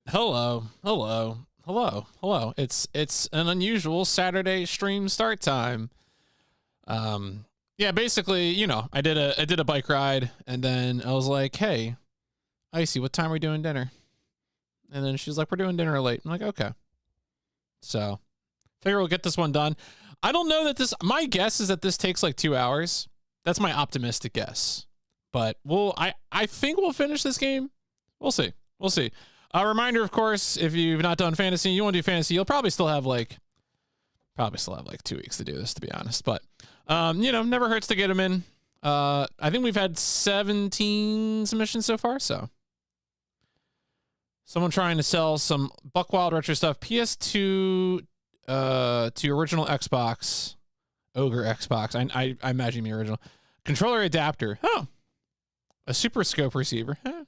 Hello, hello, hello, hello. It's an unusual Saturday stream start time. Yeah, basically, I did a bike ride, and then I was like, "Hey, Icy, what time are we doing dinner?" And then she's like, "We're doing dinner late." I'm like, "Okay." So, figure we'll get this one done. I don't know that this. My guess is that this takes like 2 hours. That's my optimistic guess. But I think we'll finish this game. We'll see. We'll see. A reminder, of course, if you've not done fantasy, you want to do fantasy, you'll probably still have like 2 weeks to do this, to be honest. But never hurts to get them in. I think we've had 17 submissions so far. So someone trying to sell some Buckwild retro stuff, PS2 to original Xbox, Ogre Xbox. I imagine the original controller adapter. Oh, a super scope receiver. Huh.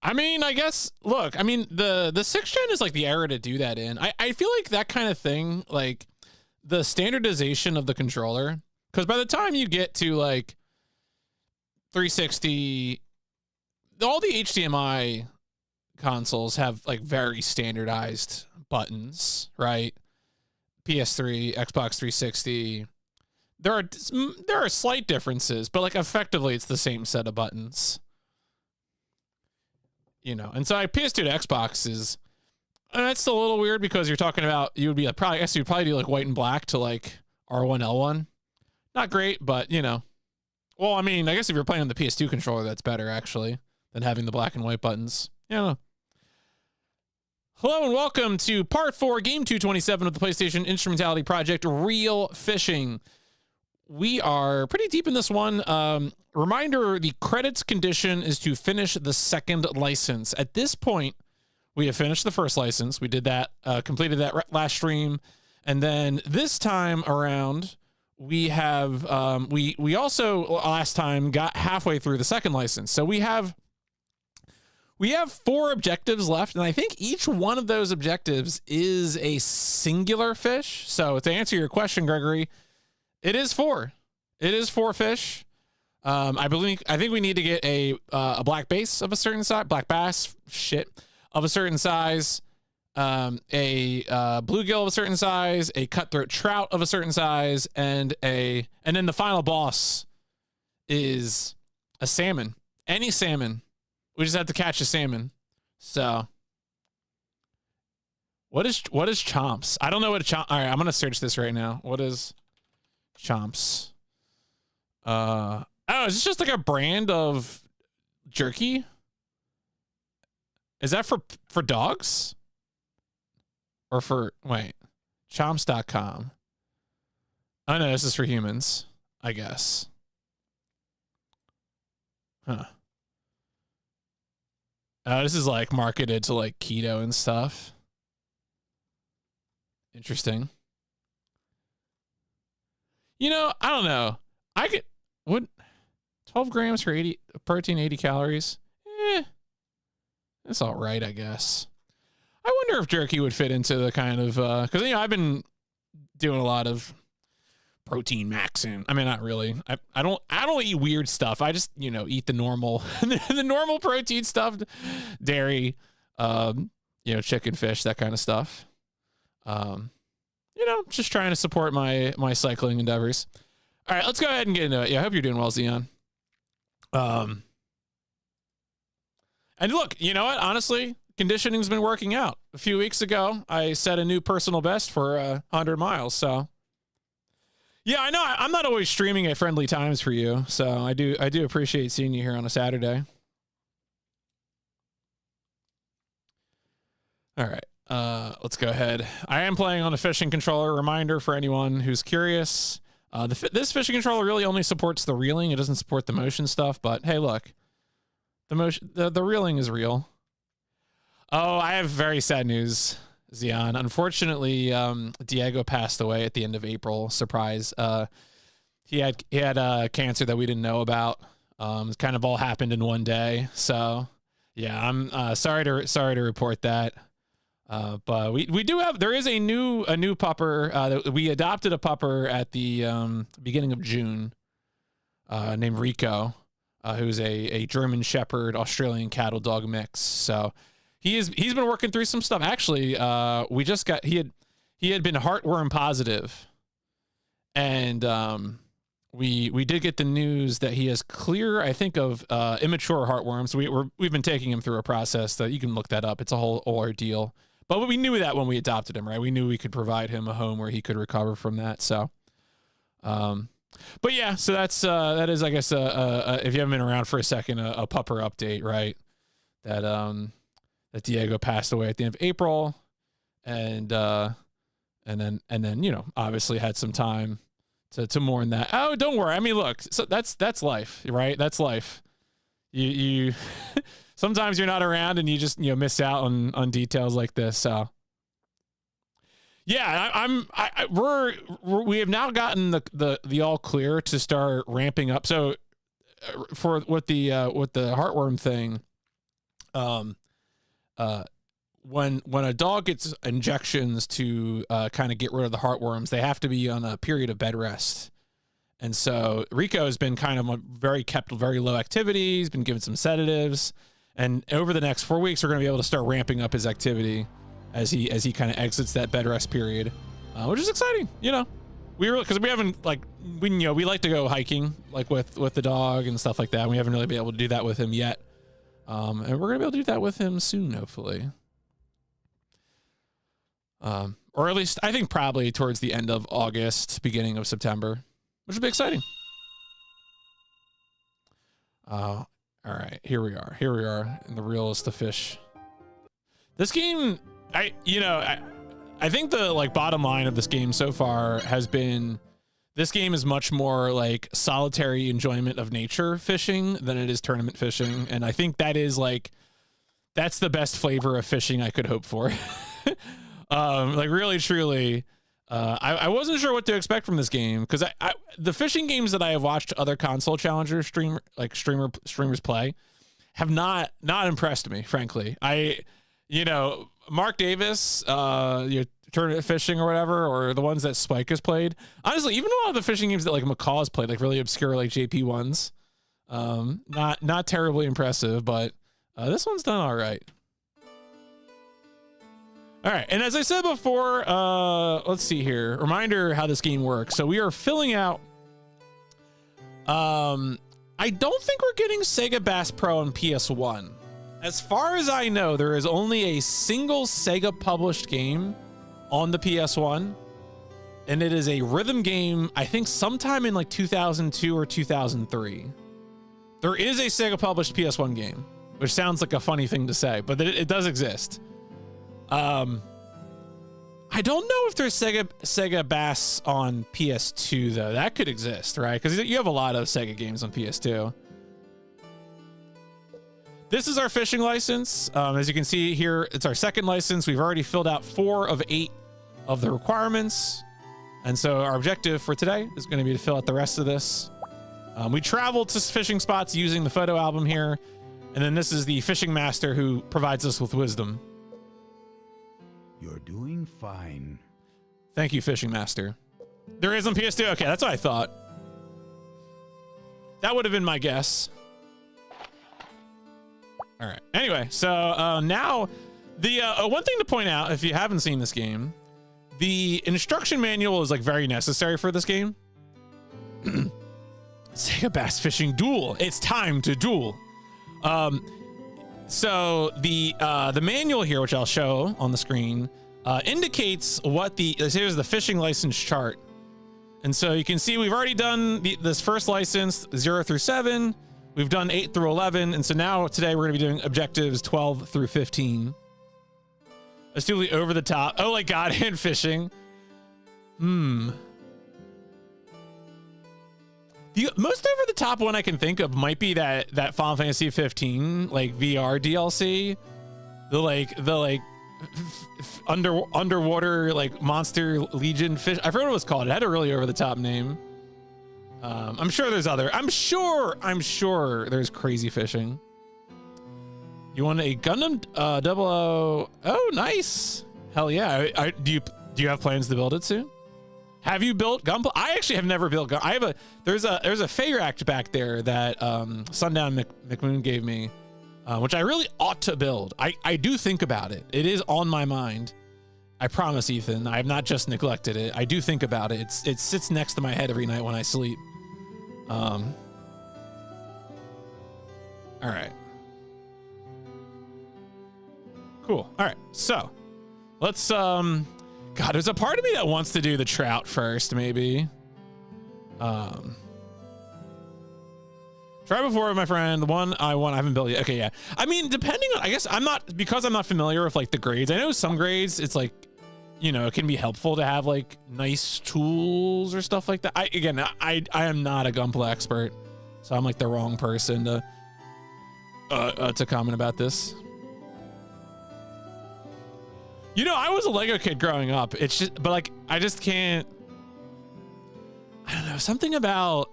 I mean, I guess, look, I mean, the 6th gen is like the era to do that in. I feel like that kind of thing, like the standardization of the controller, because by the time you get to like 360, all the HDMI consoles have like very standardized buttons, right? PS3, Xbox 360. There are slight differences, but like effectively it's the same set of buttons. And so like PS2 to Xbox is, that's still a little weird because you're talking about, you would be like, I guess you'd probably do like white and black to like R1L1. Not great, but well, I mean, I guess if you're playing on the PS2 controller, that's better actually than having the black and white buttons. Yeah. Hello and welcome to part 4, game 227 of the PlayStation Instrumentality Project, Real Fishing. We are pretty deep in this one. Reminder, the credits condition is to finish the second license. At this point, we have finished the first license. We did that, completed that last stream. And then this time around, we have, we also last time got halfway through the second license. So we have 4 objectives left. And I think each one of those objectives is a singular fish. So to answer your question, Gregory, it is 4. It is 4 fish. I think we need to get a black bass of a certain size, black bass, of a certain size, a bluegill of a certain size, a cutthroat trout of a certain size, and then the final boss is a salmon. Any salmon. We just have to catch a salmon. So what is chomps? I don't know what a chomp. All right, I'm gonna search this right now. What is chomps? Oh, is this just like a brand of jerky? Is that for dogs? Or wait, chomps.com. Oh no, this is for humans, I guess. Huh. Oh, this is like marketed to like keto and stuff. Interesting. I don't know. I could, what, 12 grams for 80 protein, 80 calories. That's all right, I guess. I wonder if jerky would fit into the kind of, because I've been doing a lot of protein maxing. I mean, not really. I don't eat weird stuff. I just eat the normal the normal protein stuff, dairy, chicken, fish, that kind of stuff. Just trying to support my cycling endeavors. All right, let's go ahead and get into it. Yeah, I hope you're doing well, Xeon. And look, you know what? Honestly, conditioning's been working out. A few weeks ago, I set a new personal best for 100 miles. So, yeah, I know I'm not always streaming at friendly times for you. So I do appreciate seeing you here on a Saturday. All right. Let's go ahead. I am playing on a fishing controller. Reminder for anyone who's curious. This fishing controller really only supports the reeling. It doesn't support the motion stuff, but hey, look, the reeling is real. Oh, I have very sad news, Xeon. Unfortunately, Diego passed away at the end of April. Surprise. He had cancer that we didn't know about. It kind of all happened in one day. So yeah, I'm sorry to report that. But we do have, there is a new pupper, that we adopted a pupper at the beginning of June, named Rico, who's a German Shepherd Australian cattle dog mix. So he's been working through some stuff. Actually, we just got he had been heartworm positive, and we did get the news that he has clear, I think, of immature heartworms. So we've been taking him through a process that you can look that up. It's a whole ordeal. But we knew that when we adopted him, right? We knew we could provide him a home where he could recover from that. So, but yeah, so that is, I guess, if you haven't been around for a second, a pupper update, right? That that Diego passed away at the end of April, and then obviously had some time to mourn that. Oh, don't worry. I mean, look, so that's life, right? That's life. You sometimes you're not around and you just miss out on details like this. So yeah, we have now gotten the all clear to start ramping up. So for with the heartworm thing, when a dog gets injections to kind of get rid of the heartworms, they have to be on a period of bed rest. And so Rico has been kind of kept very low activity. He's been given some sedatives, and over the next 4 weeks, we're going to be able to start ramping up his activity as he kind of exits that bed rest period, which is exciting. Because we haven't we like to go hiking with the dog and stuff like that. We haven't really been able to do that with him yet, and we're going to be able to do that with him soon, hopefully. Or at least I think probably towards the end of August, beginning of September, which will be exciting. All right, here we are in the realest of fish. This game, I think the bottom line of this game so far has been, this game is much more like solitary enjoyment of nature fishing than it is tournament fishing, and I think that is that's the best flavor of fishing I could hope for. Really, truly, I wasn't sure what to expect from this game, because the fishing games that I have watched other console challenger streamers play have not impressed me, frankly. Mark Davis, tournament fishing or whatever, or the ones that Spike has played. Honestly, even a lot of the fishing games that McCall has played, really obscure JP ones, not terribly impressive, but this one's done all right. All right, and as I said before, let's see here. Reminder how this game works. So we are filling out. I don't think we're getting Sega Bass Pro on PS1. As far as I know, there is only a single Sega published game on the PS1, and it is a rhythm game. I think sometime in 2002 or 2003. There is a Sega published PS1 game, which sounds like a funny thing to say, but it does exist. I don't know if there's Sega Bass on PS2 though. That could exist, right? Because you have a lot of Sega games on PS2. This is our fishing license. As you can see here, it's our second license. We've already filled out 4 of 8 of the requirements. And so our objective for today is going to be to fill out the rest of this. We traveled to fishing spots using the photo album here. And then this is the fishing master who provides us with wisdom. You're doing fine. Thank you, fishing master. There is on PS2. Okay, that's what I thought. That would have been my guess. All right. Anyway, so now the one thing to point out, if you haven't seen this game, the instruction manual is very necessary for this game. Sega Bass Fishing Duel. It's time to duel. So the manual here, which I'll show on the screen, indicates what here's the fishing license chart. And so you can see we've already done this first license 0 through 7. We've done 8 through 11. And so now today we're going to be doing objectives 12 through 15. Let's do the over the top. Oh my God, and fishing. The most over the top one I can think of might be that Final Fantasy 15 VR DLC, the underwater monster legion fish. I forgot what it was called. It had a really over the top name. I'm sure there's other. I'm sure there's crazy fishing. You want a Gundam 00? Oh, nice. Hell yeah. Do you have plans to build it soon? Have you built Gunpla? I actually have never built Gun. There's a Feyract back there that Sundown McMoon gave me which I really ought to build. I do think about it. It is on my mind. I promise, Ethan. I have not just neglected it. I do think about it. It sits next to my head every night when I sleep. All right. Cool. All right. So let's, God, there's a part of me that wants to do the trout first, maybe. Try before, my friend. The one I want, I haven't built yet. Okay, yeah. I mean, depending on, I guess I'm not familiar with like the grades. I know some grades, it's like, you know, it can be helpful to have like nice tools or stuff like that. I am not a Gunpla expert, so I'm like the wrong person to comment about this. You know, I was a Lego kid growing up. It's just, but like, I just can't. I don't know, something about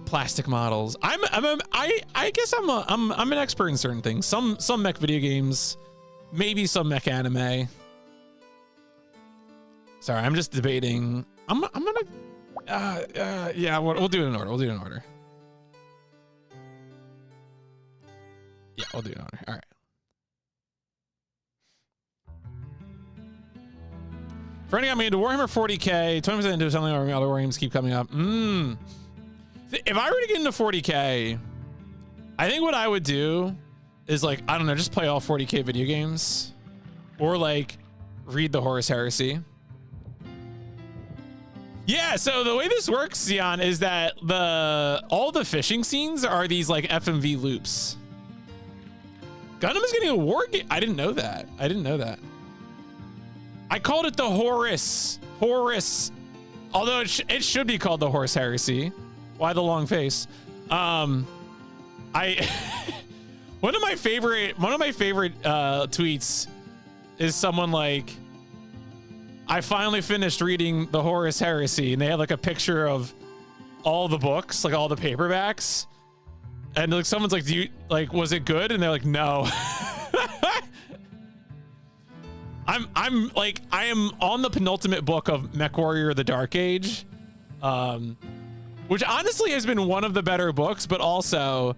plastic models. I guess I'm an expert in certain things. Some mech video games, maybe some mech anime. Sorry, I'm just debating. I'm gonna. Yeah, we'll do it in order. We'll do it in order. Yeah, we'll do it in order. All right. Friendly got me into Warhammer 40k, 20% into something or other war games keep coming up. If I were to get into 40k, I think what I would do is like, I don't know, just play all 40k video games or like read the Horus Heresy. Yeah, so the way this works, Xion, is that all the fishing scenes are these like FMV loops. Gundam is getting a war game. I didn't know that. I called it the Horus. Although it should be called the Horus Heresy. Why the long face? One of my favorite tweets is someone like, I finally finished reading the Horus Heresy, and they had like a picture of all the books, like all the paperbacks, and like someone's like, was it good? And they're like, no. I'm like, I am on the penultimate book of MechWarrior: The Dark Age, which honestly has been one of the better books, but also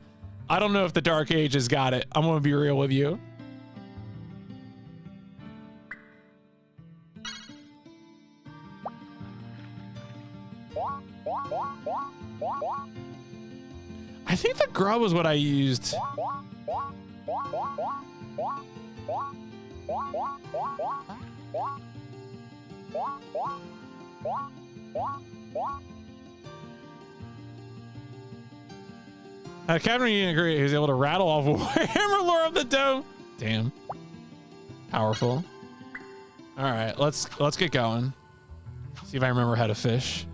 I don't know if The Dark Age has got it. I'm gonna be real with you. I think the grub was what I used. Captain Union agree. He was able to rattle off Warhammer lore of the dome. Damn. Powerful. All right, let's get going. See if I remember how to fish.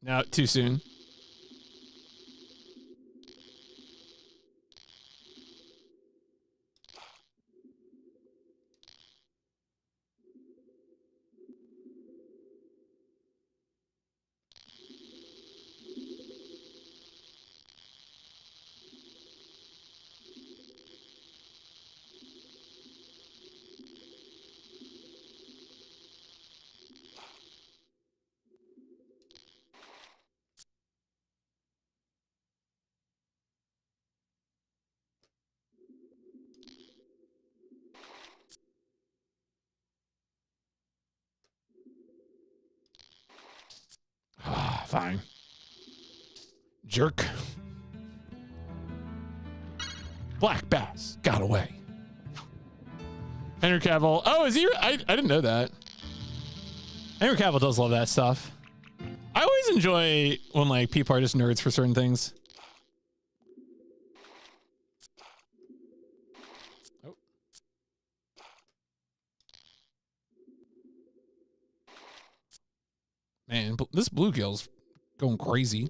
No, too soon. Fine. Jerk. Black Bass got away. Henry Cavill. Oh, is he? I didn't know that. Henry Cavill does love that stuff. I always enjoy when like people are just nerds for certain things. Oh. Man, this bluegill's going crazy.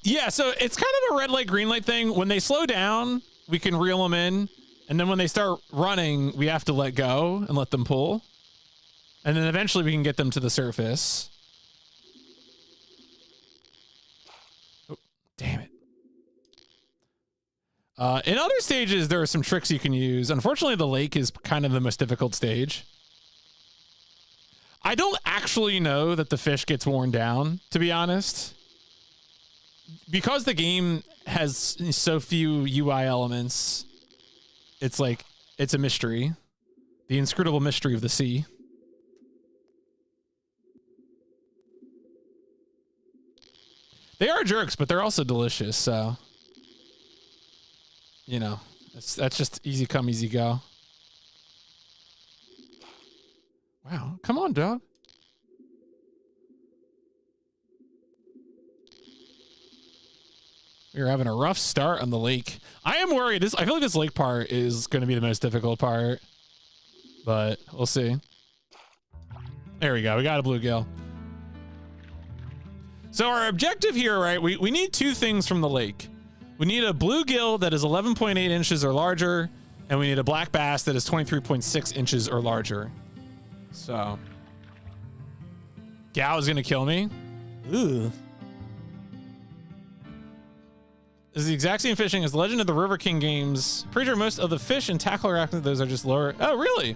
Yeah, so it's kind of a red light, green light thing. When they slow down, we can reel them in. And then when they start running, we have to let go and let them pull. And then eventually we can get them to the surface. In other stages, there are some tricks you can use. Unfortunately, the lake is kind of the most difficult stage. I don't actually know that the fish gets worn down, to be honest. Because the game has so few UI elements, it's like, it's a mystery. The inscrutable mystery of the sea. They are jerks, but they're also delicious, so... You know, that's just easy come, easy go. Wow, come on, dog. We're having a rough start on the lake. I am worried. I feel like this lake part is going to be the most difficult part, but we'll see. There we go. We got a bluegill. So our objective here, right? We need two things from the lake. We need a bluegill that is 11.8 inches or larger, and we need a black bass that is 23.6 inches or larger. So, Gao is gonna kill me. Ooh. This is the exact same fishing as Legend of the River King games. Pretty sure most of the fish and tackle arachnids, those are just lower. Oh, really?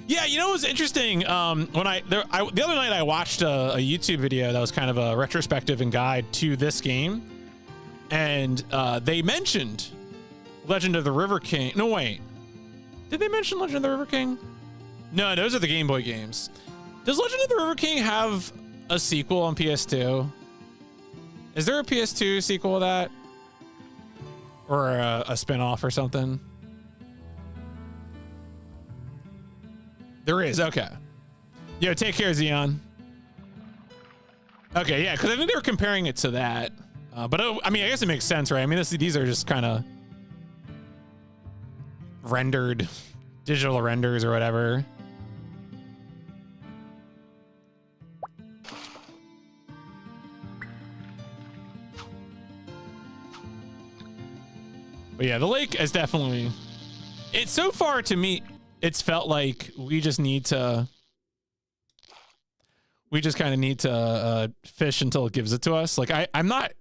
Yeah, you know what was interesting? The other night I watched a YouTube video that was kind of a retrospective and guide to this game. And they mentioned Legend of the River King. No, wait. Did they mention Legend of the River King? No, those are the Game Boy games. Does Legend of the River King have a sequel on PS2? Is there a PS2 sequel to that? Or a spin-off or something? There is, okay. Yo, take care, Xeon. Okay, yeah, because I think they were comparing it to that. But I mean, I guess it makes sense, right? I mean, these are just kind of rendered, digital renders or whatever. But yeah, the lake is definitely... It's so far to me, it's felt like we just need to... We just kind of need to fish until it gives it to us. Like, I'm not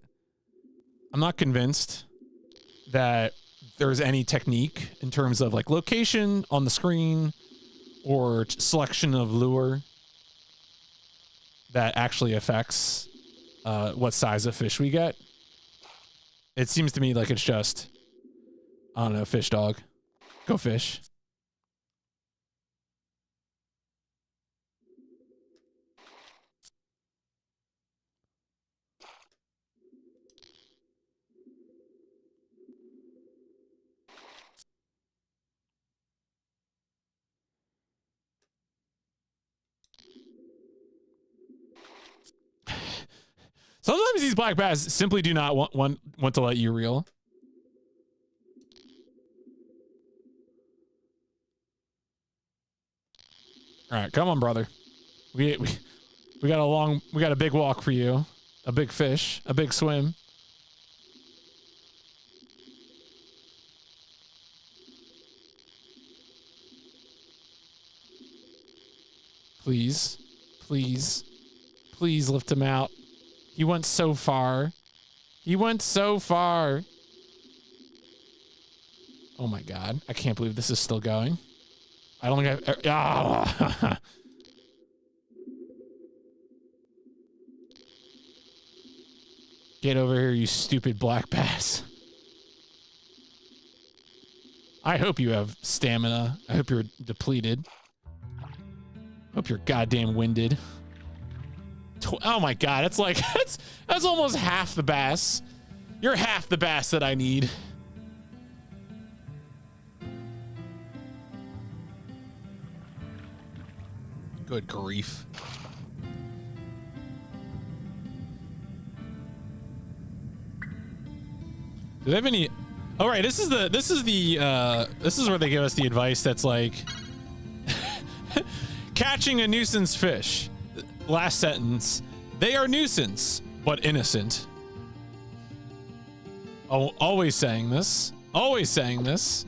convinced that there's any technique in terms of like location on the screen or selection of lure that actually affects what size of fish we get. It seems to me like it's just, I don't know, fish dog. Go fish. Sometimes these black bass simply do not want to let you reel. All right, come on, brother. We got a big walk for you. A big fish, a big swim. Please, please, please lift him out. He went so far. He went so far. Oh my God. I can't believe this is still going. I don't think I've... Oh. Get over here, you stupid black bass. I hope you have stamina. I hope you're depleted. Hope you're goddamn winded. Oh my God, it's like, that's almost half the bass. You're half the bass that I need. Good grief. Do they have any? Oh, right. This is where they give us the advice that's like catching a nuisance fish. Last sentence. They are nuisance, but innocent. Oh, always saying this. Always saying this.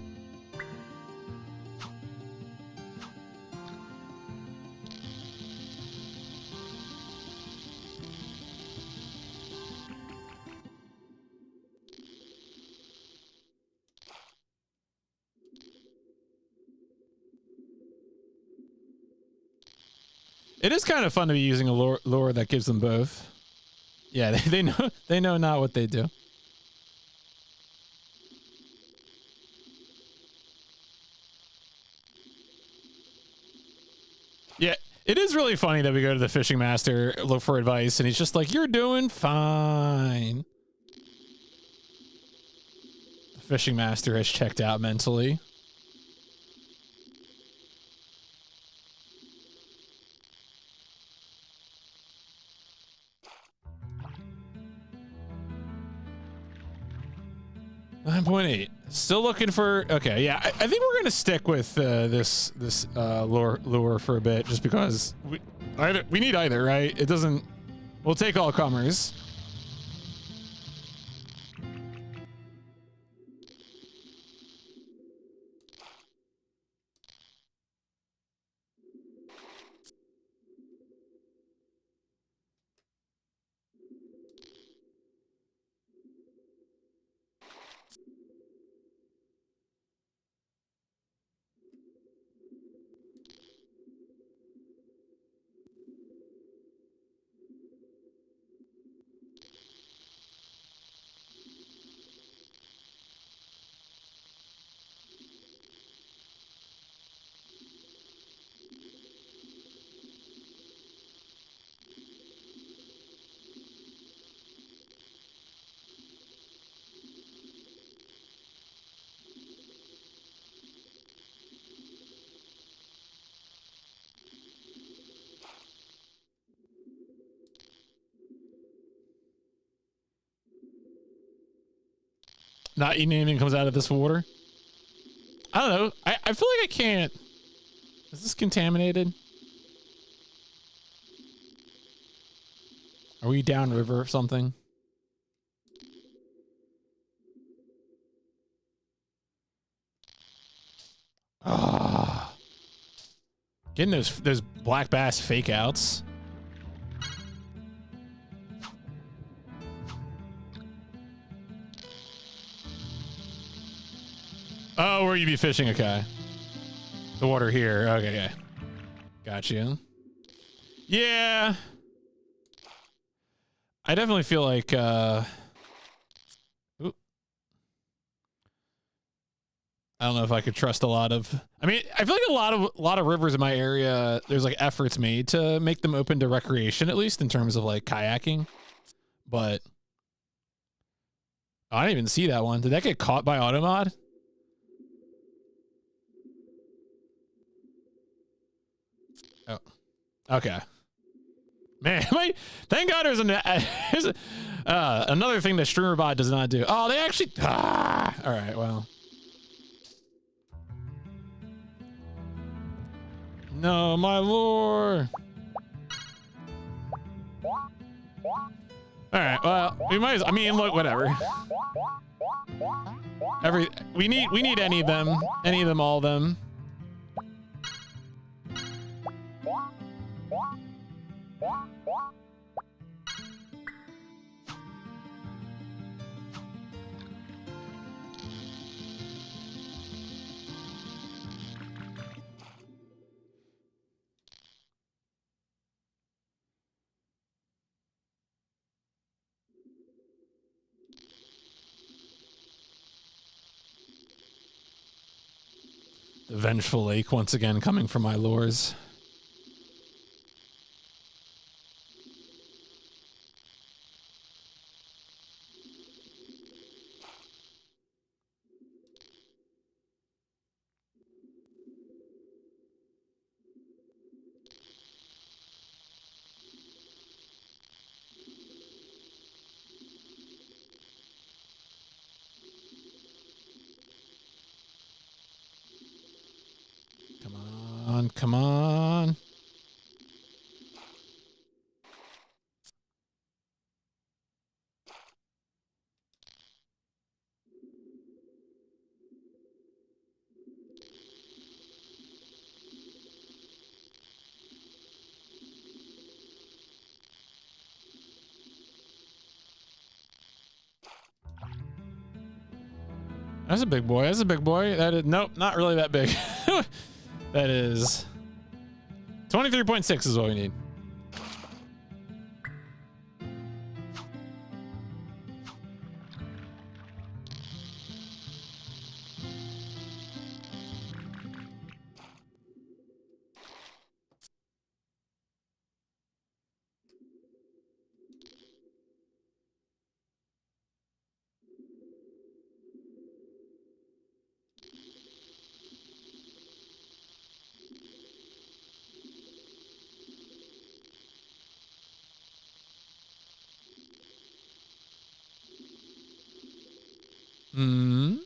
It is kind of fun to be using a lure that gives them both. Yeah, they know not what they do. Yeah, it is really funny that we go to the fishing master, look for advice, and he's just like, "You're doing fine." The fishing master has checked out mentally. $9.8. Still looking for. Okay, yeah, I think we're gonna stick with this lure for a bit, just because we need either, right? It doesn't. We'll take all comers. Not eating anything comes out of this water. I don't know. I feel like I can't. Is this contaminated? Are we downriver or something? Ah, getting those black bass fake outs. Oh, where you be fishing? Okay. The water here. Okay, yeah. Got you. Yeah. I definitely feel like I don't know if I could trust a lot of. I mean, I feel like a lot of rivers in my area, there's like efforts made to make them open to recreation, at least in terms of like kayaking. But I didn't even see that one. Did that get caught by Automod? Oh, okay. Man, thank God there's another thing that StreamerBot does not do. Oh, they actually. All right, well. No, my lord. All right, well, we might. I mean, look, whatever. We need any of them, all of them. The vengeful lake once again coming from my lures. Come on. That's a big boy. That is nope, not really that big. That is 23.6 is what we need. Hmm.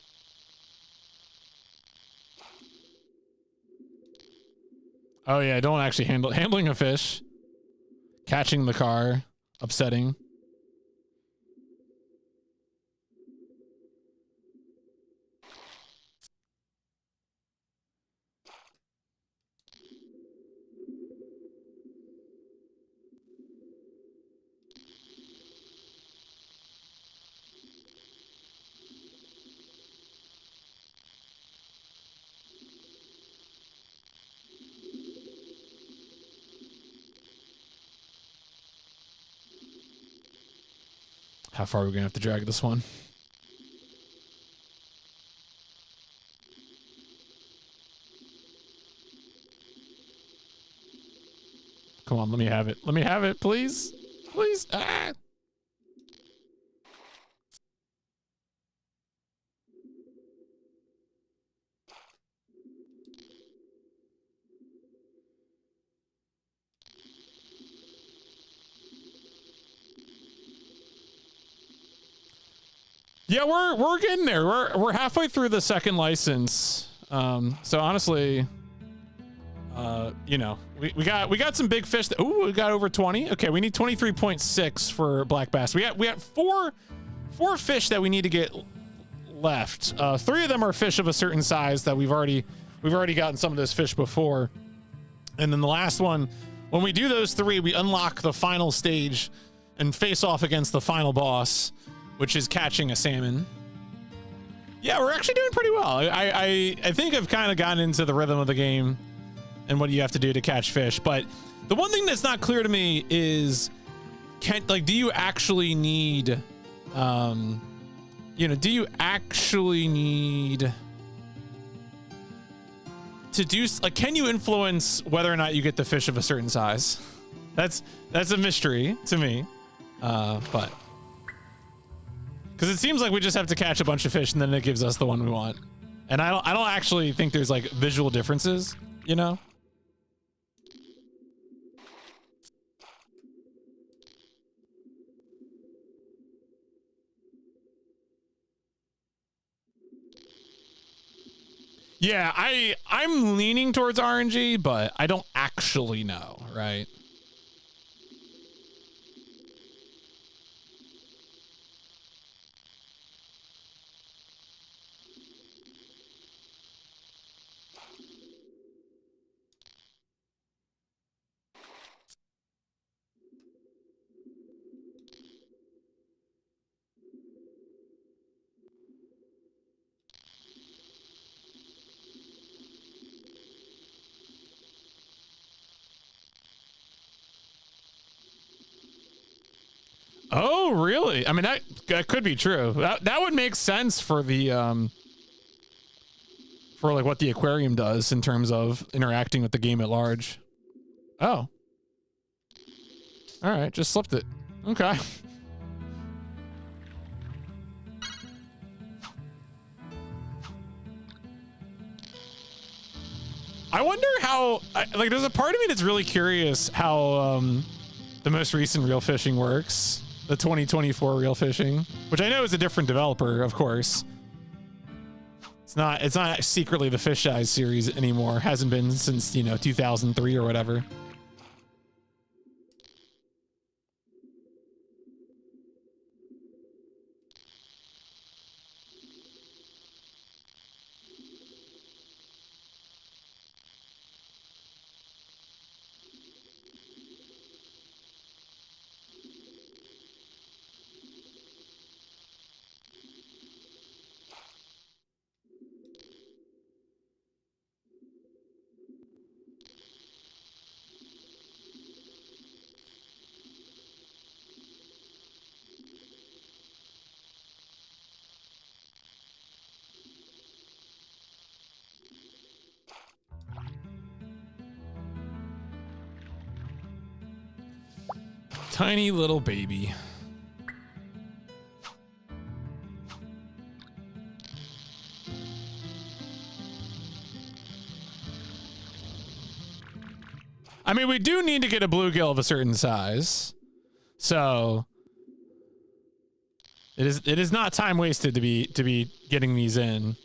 Oh yeah, don't actually handling a fish. Catching the car, upsetting. How far are we gonna have to drag this one? Come on, let me have it. Let me have it, please. Please. Ah! Yeah, we're getting there. We're halfway through the second license. So honestly, you know, we got some big fish. Ooh, we got over 20. Okay, we need 23.6 for black bass. We got four fish that we need to get left. 3 of them are fish of a certain size that we've already gotten some of those fish before. And then the last one, when we do those 3, we unlock the final stage and face off against the final boss, which is catching a salmon. Yeah, we're actually doing pretty well. I think I've kind of gotten into the rhythm of the game and what you have to do to catch fish. But the one thing that's not clear to me is, do you actually need, do you actually need to do, can you influence whether or not you get the fish of a certain size? That's a mystery to me. But because it seems like we just have to catch a bunch of fish and then it gives us the one we want. And I don't actually think there's like visual differences, you know? Yeah, I'm leaning towards RNG, but I don't actually know, right? Oh, really? I mean, that could be true. That would make sense for the for like what the aquarium does in terms of interacting with the game at large. Oh. All right, just slipped it. Okay. I wonder how, like, there's a part of me that's really curious how the most recent Real Fishing works. The 2024 Real Fishing, which I know is a different developer, of course. It's not secretly the Fish Eyes series anymore. Hasn't been since, 2003 or whatever. tiny little baby. I mean, we do need to get a bluegill of a certain size, so it is not time wasted to be getting these in.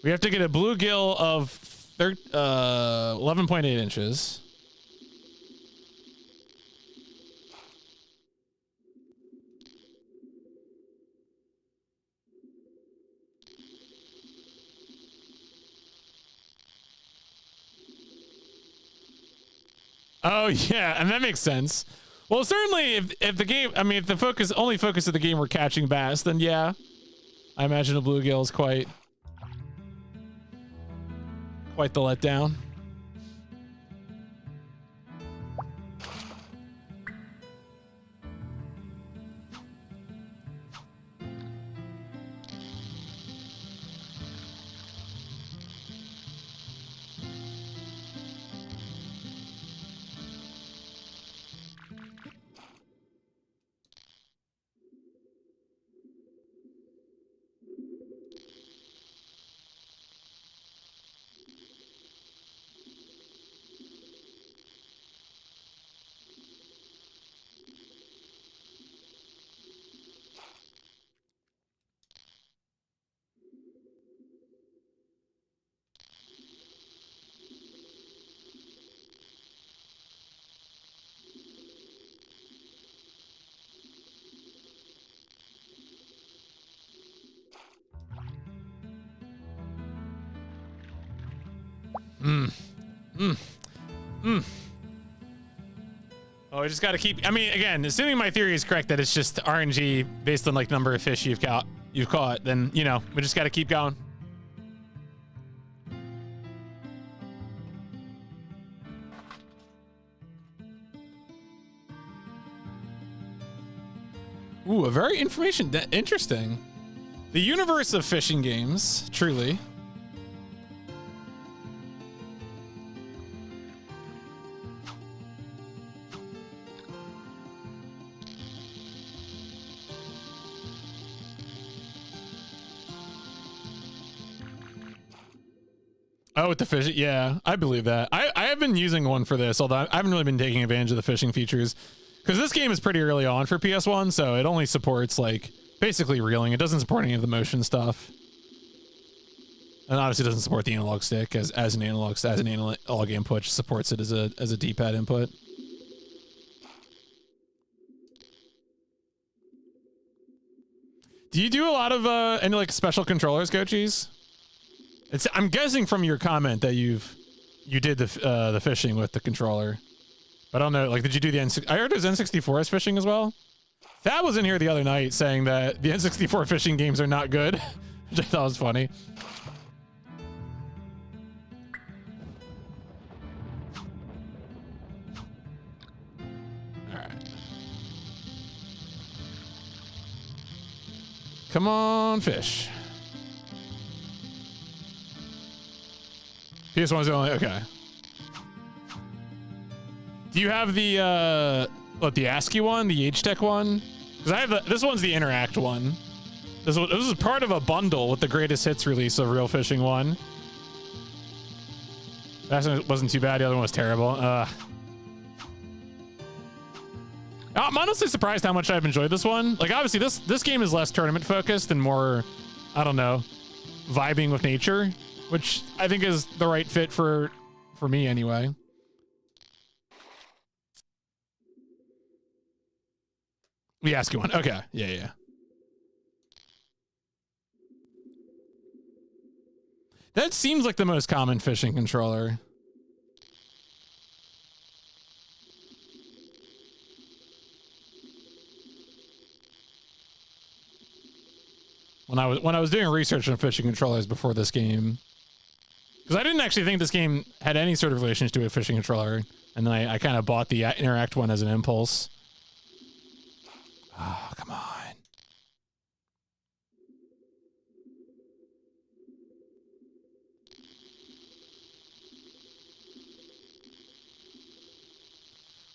We have to get a bluegill of 11.8 inches. Oh yeah, and that makes sense. Well, certainly if the game, I mean, if the only focus of the game were catching bass, then yeah, I imagine a bluegill is quite the letdown. Oh, I just got to keep. I mean, again, assuming my theory is correct that it's just RNG based on like number of fish you've caught, then you know we just got to keep going. Ooh, a very interesting. The universe of fishing games, truly. Oh, with the fish, yeah, I believe that. I have been using one for this, although I haven't really been taking advantage of the fishing features because this game is pretty early on for PS1, so it only supports like basically reeling. It doesn't support any of the motion stuff, and obviously doesn't support the analog stick as an analog input. Just supports it as a D-pad input. Do you do a lot of any like special controllers, Gochis? I'm guessing from your comment that you did the fishing with the controller, but I don't know. Like, did you do the N6? I heard there's N64's fishing as well. That was in here the other night saying that the N64 fishing games are not good, which I thought was funny. All right, come on, fish. PS1's the only, okay. Do you have the, the ASCII one, the H-Tech one? Because I have this one's the Interact one. This is part of a bundle with the Greatest Hits release of Real Fishing 1. That wasn't too bad, the other one was terrible. I'm honestly surprised how much I've enjoyed this one. Like, obviously, this game is less tournament focused and more, I don't know, vibing with nature, which I think is the right fit for me anyway. The ASCII one. Okay. Yeah. That seems like the most common fishing controller. When I was doing research on fishing controllers before this game, because I didn't actually think this game had any sort of relation to a fishing controller, and then I kind of bought the Interact one as an impulse. Oh, come on.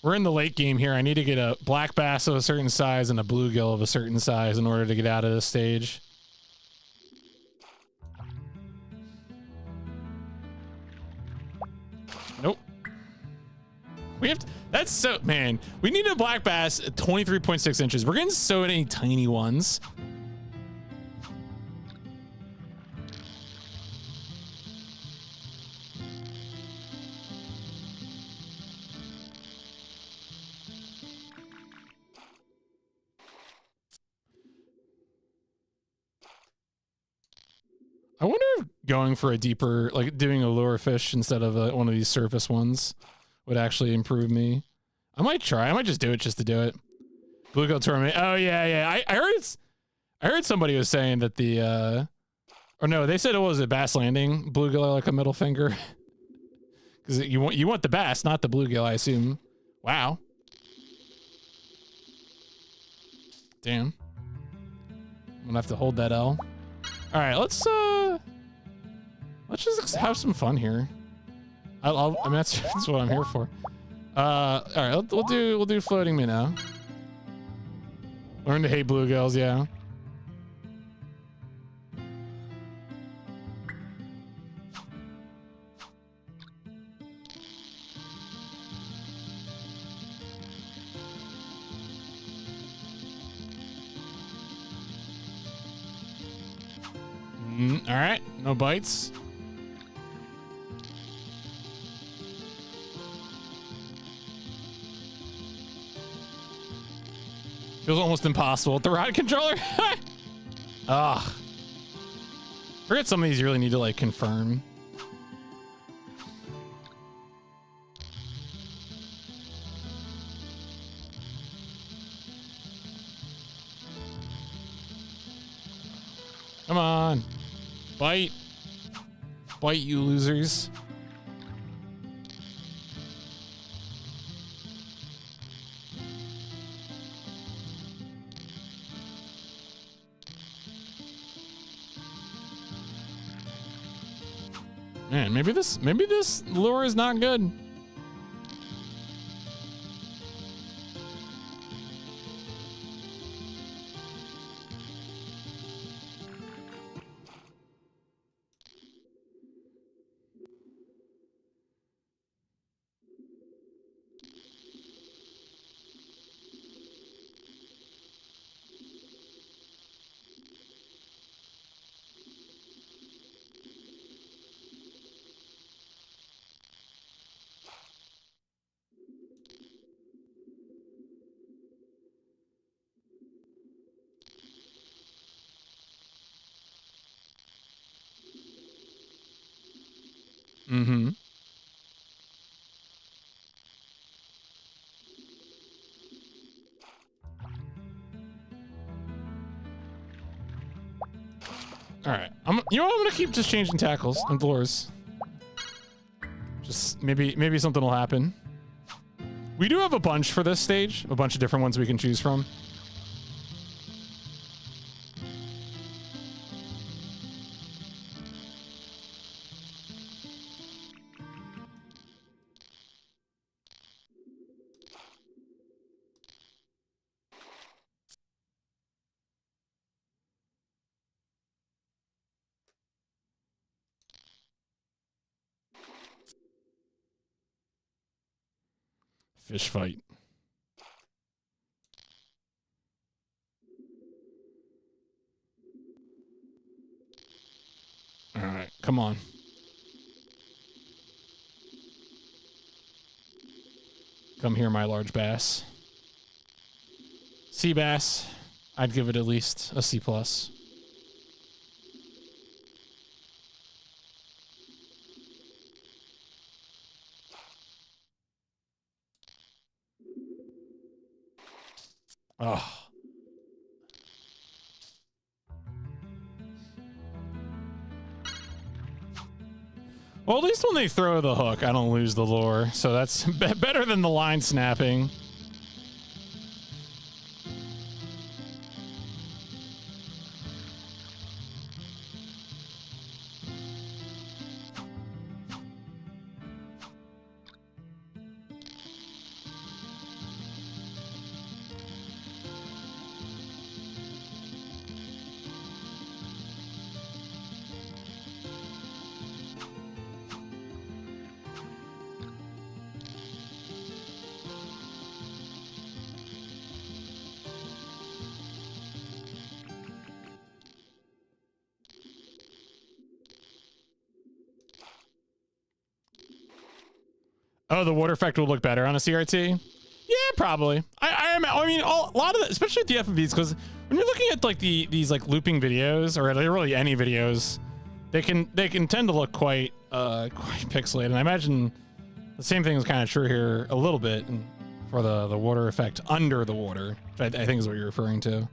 We're in the late game here. I need to get a black bass of a certain size and a bluegill of a certain size in order to get out of this stage. Nope. We have to, that's so, man, we need a black bass at 23.6 inches. We're getting so many tiny ones. I wonder if going for a deeper, like doing a lure fish instead of one of these surface ones would actually improve me. I might try. I might just do it just to do it. Bluegill tournament. Oh yeah, yeah. I heard somebody was saying that the or no, they said it was a bass landing bluegill like a middle finger. Because you want the bass, not the bluegill, I assume. Wow. Damn. I'm gonna have to hold that L. All right, let's just have some fun here. I mean, that's what I'm here for. All right, we'll do floating minnow. Learn to hate bluegills, yeah. All right, no bites. Feels almost impossible with the rod controller. Ugh. Forget some of these you really need to like confirm. Come on. Bite. Bite, you losers. Man, maybe this lure is not good. Mm-hmm. All right. You know what? I'm gonna keep just changing tackles and lures. Just maybe something will happen. We do have a bunch for this stage, a bunch of different ones we can choose from. Fish fight. All right, come on. Come here, my large bass. Sea bass. I'd give it at least a C+. Oh. Well, at least when they throw the hook, I don't lose the lure. So that's better than the line snapping. Oh, the water effect will look better on a CRT. Yeah, probably. I mean, a lot of especially at the FMVs, because when you're looking at like these like looping videos, or really any videos, they can tend to look quite pixelated. And I imagine the same thing is kind of true here a little bit for the water effect under the water, which I think is what you're referring to.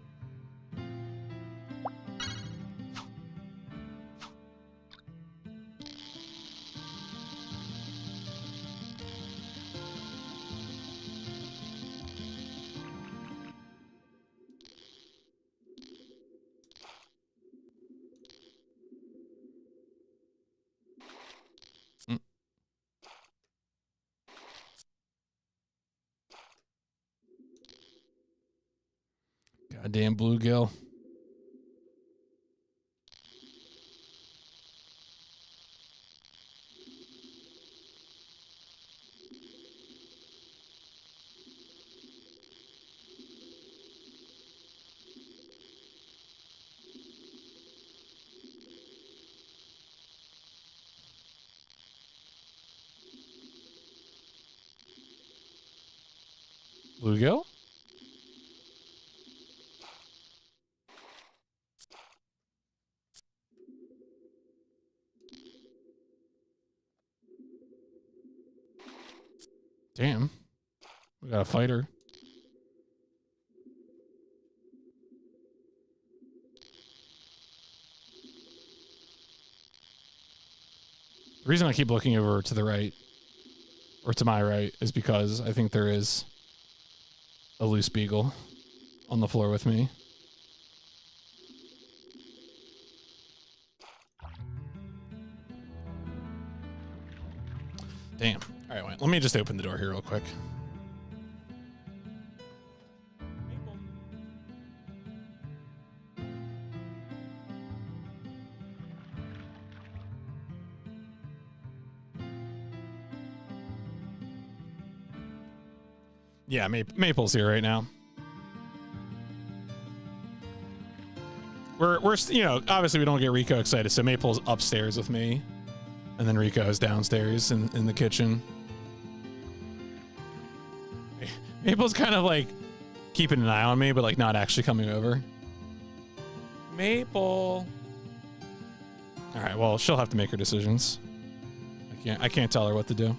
Goddamn bluegill. Bluegill? Damn. We got a fighter. The reason I keep looking over to the right, or to my right, is because I think there is a loose beagle on the floor with me. Damn. All right, wait. Let me just open the door here real quick. Yeah, Maple's here right now. We're you know, obviously we don't get Rico excited, so Maple's upstairs with me, and then Rico's downstairs in the kitchen. Maple's kind of like keeping an eye on me, but like not actually coming over. Maple. All right, well, she'll have to make her decisions. I can't tell her what to do.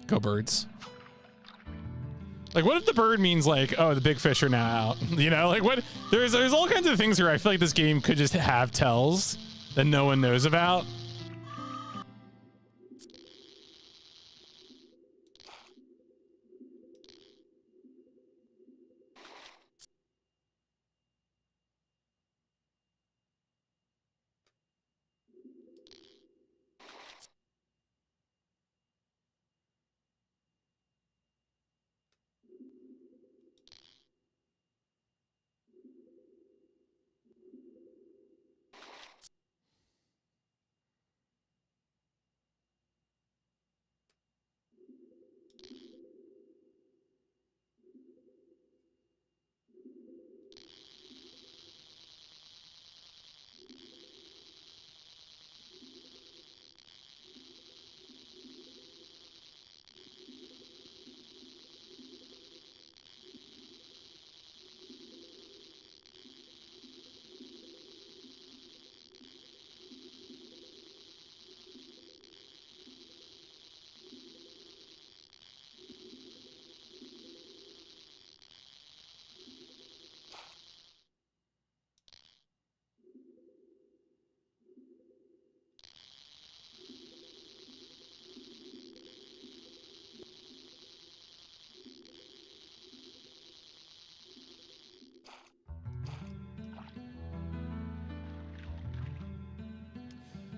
Go birds. Like, what if the bird means like, oh, the big fish are now out? You know, like what? There's all kinds of things here. I feel like this game could just have tells that no one knows about.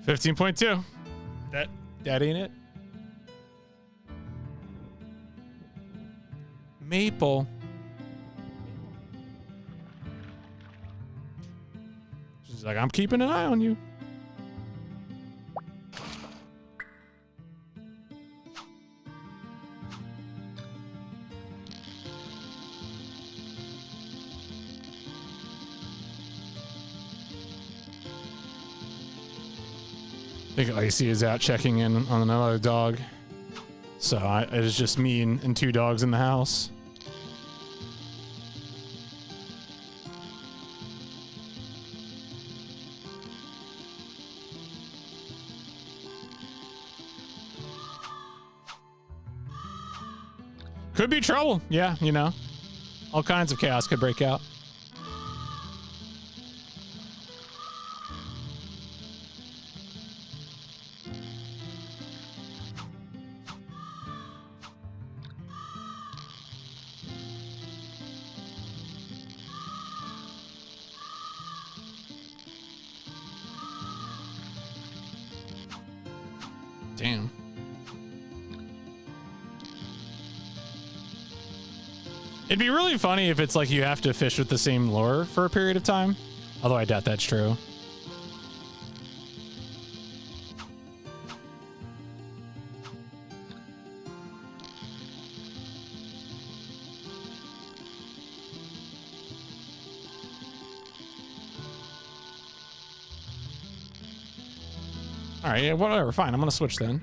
$15.2. That ain't it. Maple. She's like, I'm keeping an eye on you. I think Icy is out checking in on another dog. So it is just me and two dogs in the house. Could be trouble. Yeah, you know. All kinds of chaos could break out. Damn. It'd be really funny if it's like you have to fish with the same lure for a period of time. Although I doubt that's true. All right, yeah, whatever. Fine, I'm gonna switch then.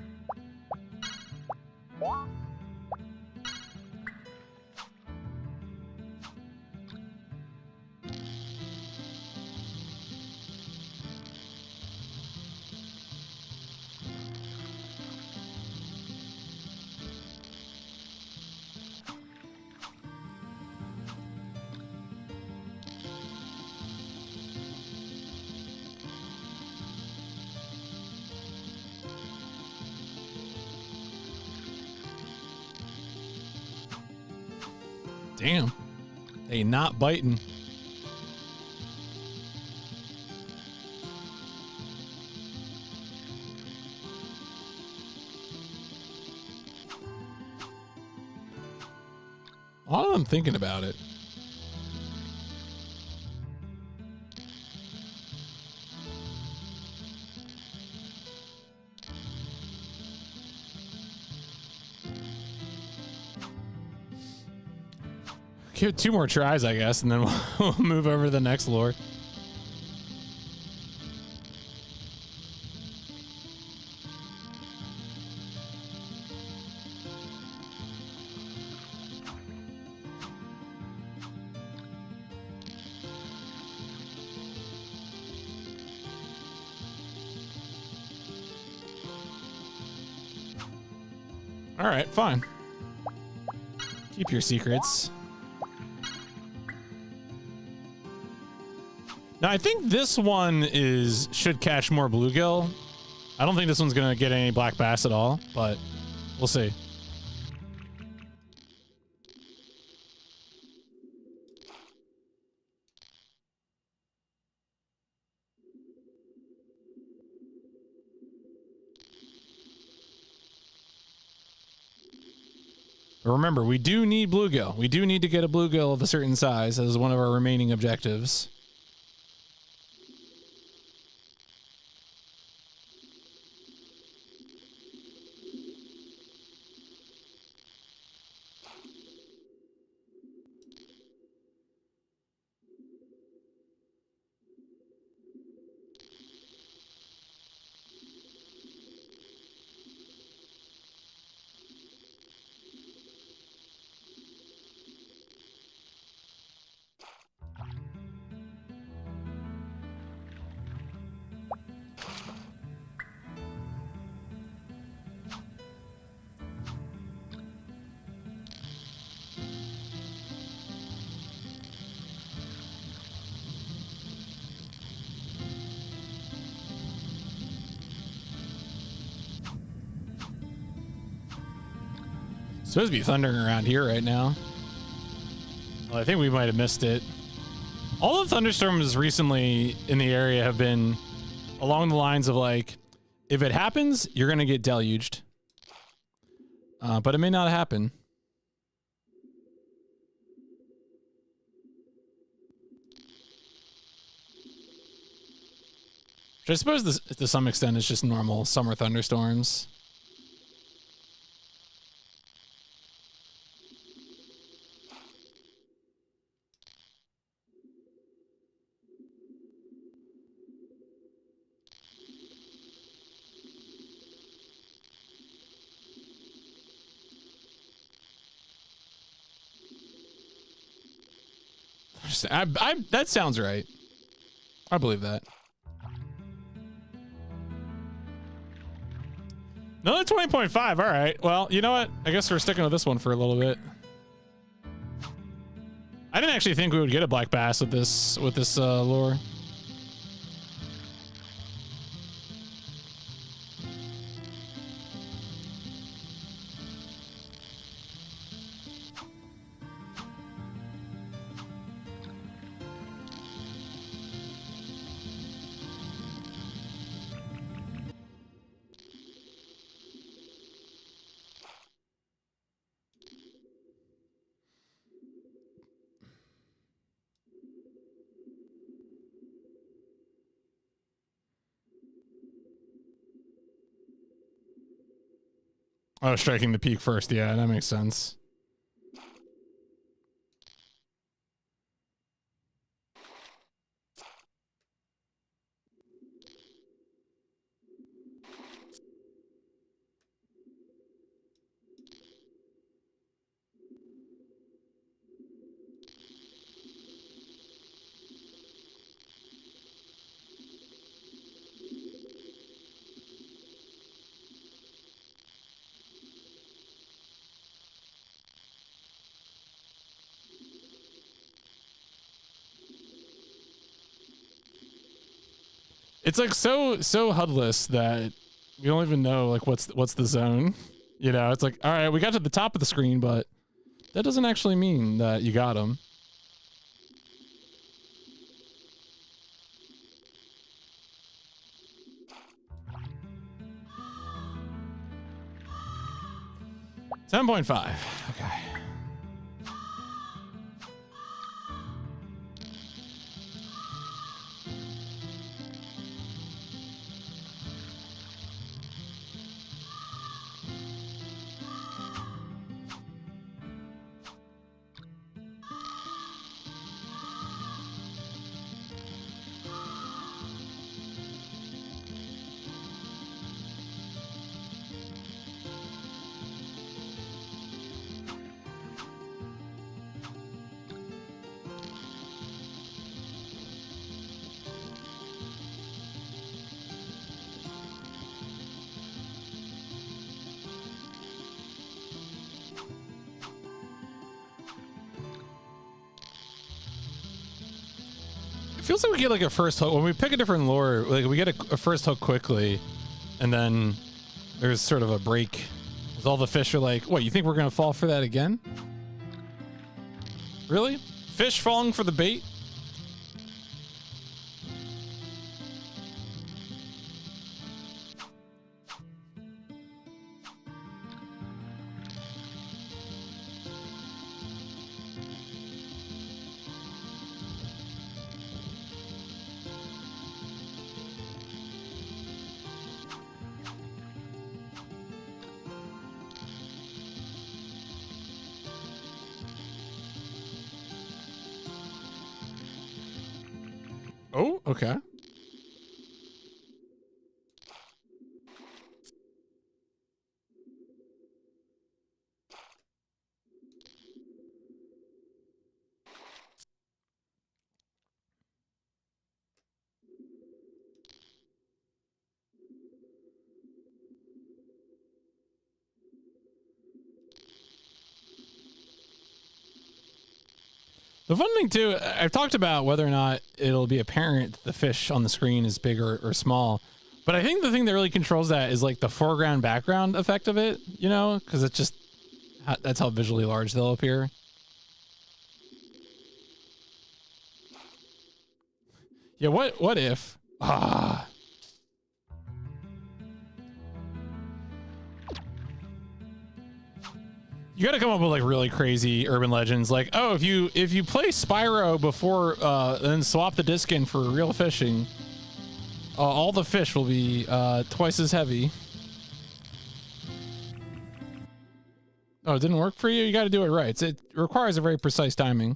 Damn. They not biting. A lot of them thinking about it. Give it 2 more tries, I guess, and then we'll move over to the next lure. All right, fine. Keep your secrets. Now, I think this one should catch more bluegill. I don't think this one's gonna get any black bass at all, but we'll see. But remember, we do need bluegill. We do need to get a bluegill of a certain size as one of our remaining objectives. Supposed to be thundering around here right now. Well, I think we might have missed it. All the thunderstorms recently in the area have been along the lines of like, if it happens, you're going to get deluged. But it may not happen. Which I suppose this, to some extent is just normal summer thunderstorms. Interesting. That sounds right. I believe that. Another 20.5. All right. Well, you know what? I guess we're sticking with this one for a little bit. I didn't actually think we would get a black bass with this lure. Oh, striking the peak first. Yeah, that makes sense. It's like so HUDless that you don't even know like what's the zone. You know, it's like, all right, we got to the top of the screen, but that doesn't actually mean that you got them. $7.5. Okay. It feels like we get like a first hook when we pick a different lure. Like we get a first hook quickly, and then there's sort of a break. As all the fish are like, "What? You think we're gonna fall for that again? Really? Fish falling for the bait?" Oh, okay. The fun thing too, I've talked about whether or not it'll be apparent the fish on the screen is big or small, but I think the thing that really controls that is like the foreground background effect of it, you know, because it's just that's how visually large they'll appear. Yeah, what if? You got to come up with like really crazy urban legends, like, oh, if you play Spyro before then swap the disc in for real fishing, all the fish will be twice as heavy. Oh, it didn't work for you? You got to do it right. It requires a very precise timing.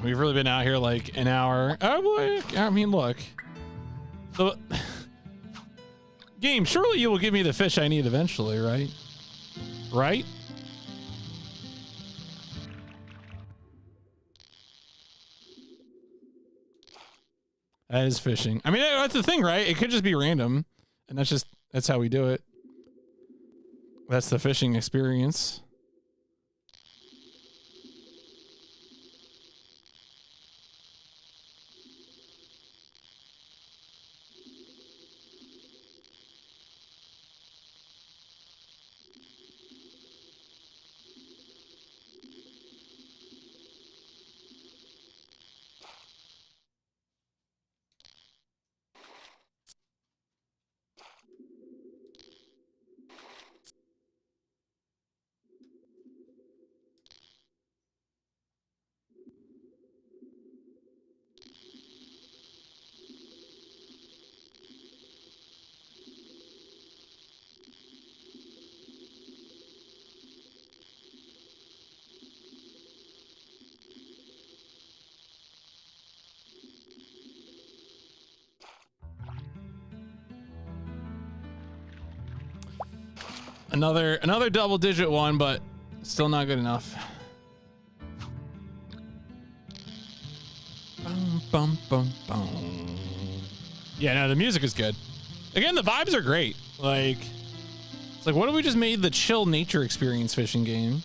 We've really been out here like an hour. Oh boy, I mean, look. The game, surely you will give me the fish I need eventually, right? Right? That is fishing. I mean, that's the thing, right? It could just be random. And that's how we do it. That's the fishing experience. Another double digit one, but still not good enough. Bum, bum, bum, bum. Yeah, no, the music is good. Again, the vibes are great. Like, it's like, what if we just made the chill nature experience fishing game?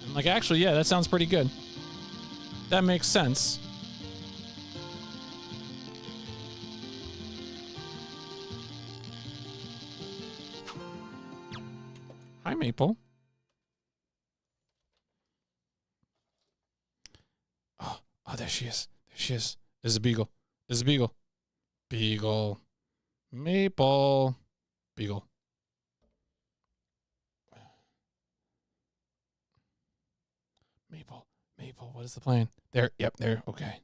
I'm like, actually, yeah, that sounds pretty good. That makes sense. Hi, Maple. Oh, there she is. There she is. There's a beagle. There's a beagle. Beagle. Maple. Beagle. Maple. Maple. What is the plan? There. Yep. There. Okay.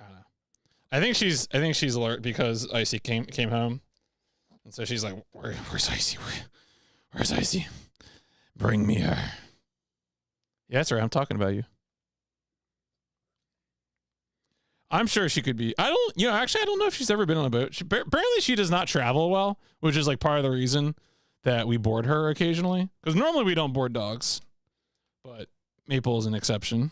I don't know. I think she's alert because Icy came home, and so she's like, "Where's Icy? Where's Icy? Bring me her." Yeah, that's right. I'm talking about you. I'm sure she could be. Actually, I don't know if she's ever been on a boat. Apparently, she does not travel well, which is like part of the reason that we board her occasionally. Because normally we don't board dogs, but Maple is an exception.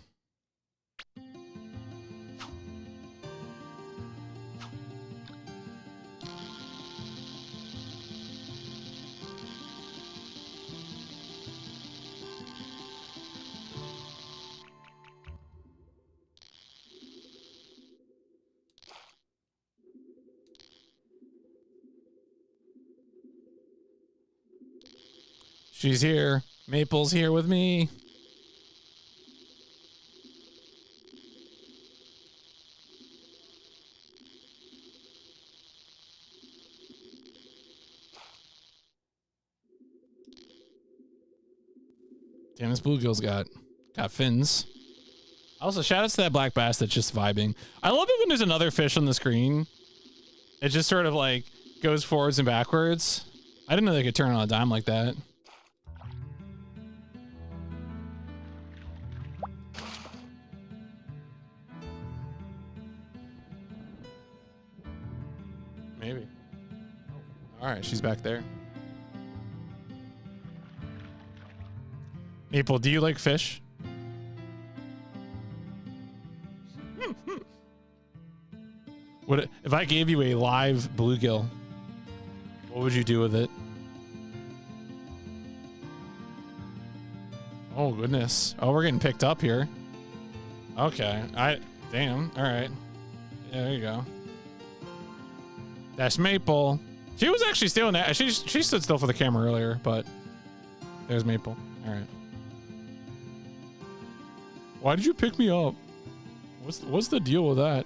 She's here. Maple's here with me. Damn, this bluegill's got fins. Also, shout out to that black bass that's just vibing. I love it when there's another fish on the screen. It just sort of like goes forwards and backwards. I didn't know they could turn on a dime like that. Maybe. All right, she's back there. Maple, do you like fish? What if I gave you a live bluegill? What would you do with it? Oh goodness. Oh, we're getting picked up here. Okay. Damn. All right. Yeah, there you go. That's Maple. She was actually still in. She stood still for the camera earlier, but there's Maple. All right. Why did you pick me up? What's the deal with that?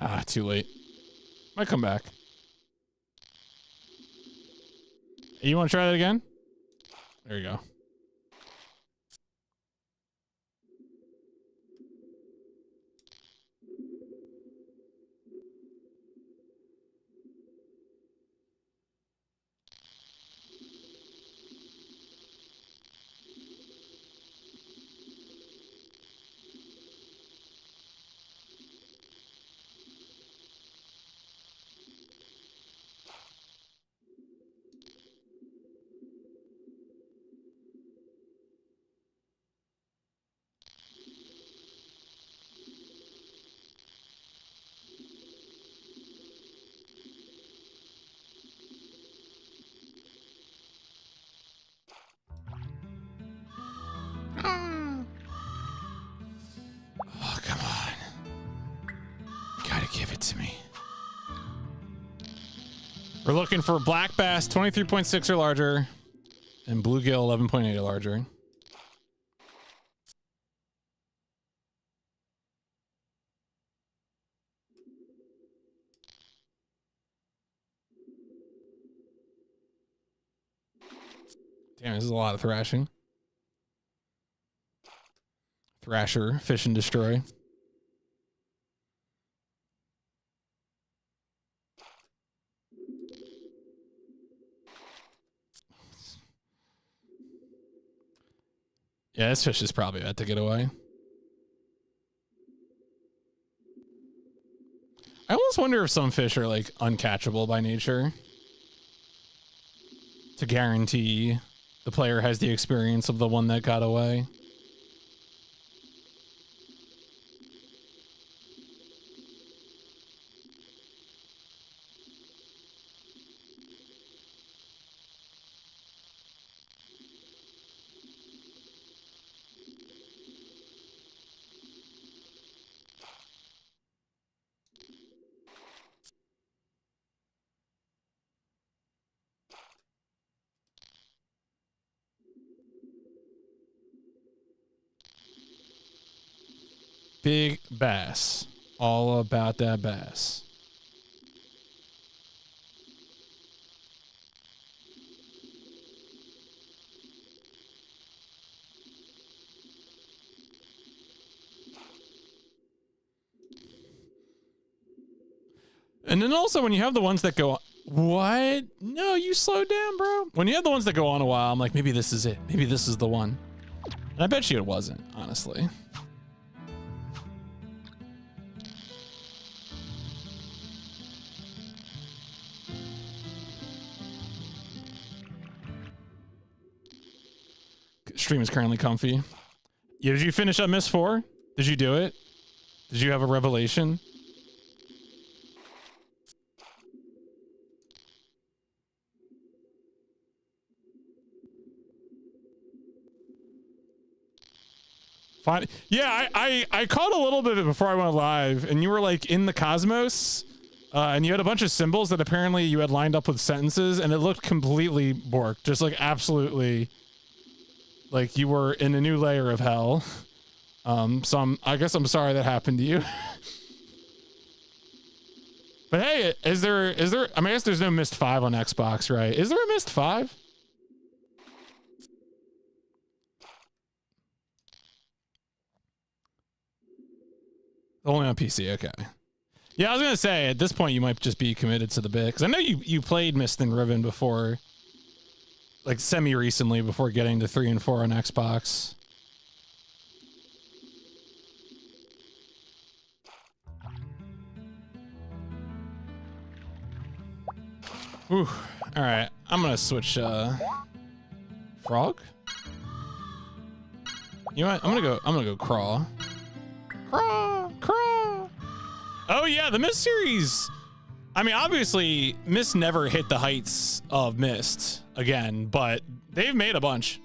Ah, too late. Might come back. You want to try that again? There you go. Oh, come on. Gotta give it to me. We're looking for black bass 23.6 or larger and bluegill 11.8 or larger. Damn, this is a lot of thrashing. Thrasher, fish and destroy. Yeah, this fish is probably about to get away. I almost wonder if some fish are like uncatchable by nature to guarantee the player has the experience of the one that got away. Big bass. All about that bass. And then also when you have the ones that go, what? No, you slowed down, bro. When you have the ones that go on a while, I'm like, maybe this is it. Maybe this is the one. And I bet you it wasn't, honestly. Stream is currently comfy. Yeah, did you finish up Miss 4? Did you do it? Did you have a revelation? Fine. Yeah, I caught a little bit of it before I went live, and you were like in the cosmos, and you had a bunch of symbols that apparently you had lined up with sentences, and it looked completely borked, just like absolutely, like you were in a new layer of hell. So I guess I'm sorry that happened to you. But hey, is there? I mean, I guess there's no Mist 5 on Xbox, right? Is there a Mist 5? Only on PC, okay. Yeah, I was gonna say at this point you might just be committed to the bit because I know you played Mist and Riven before, like semi recently before getting to 3 and 4 on Xbox. Ooh, all right. I'm gonna switch frog. You know what? I'm gonna go craw. Craw, craw. Oh yeah, the Mist series. I mean, obviously, Mist never hit the heights of Mist again, but they've made a bunch.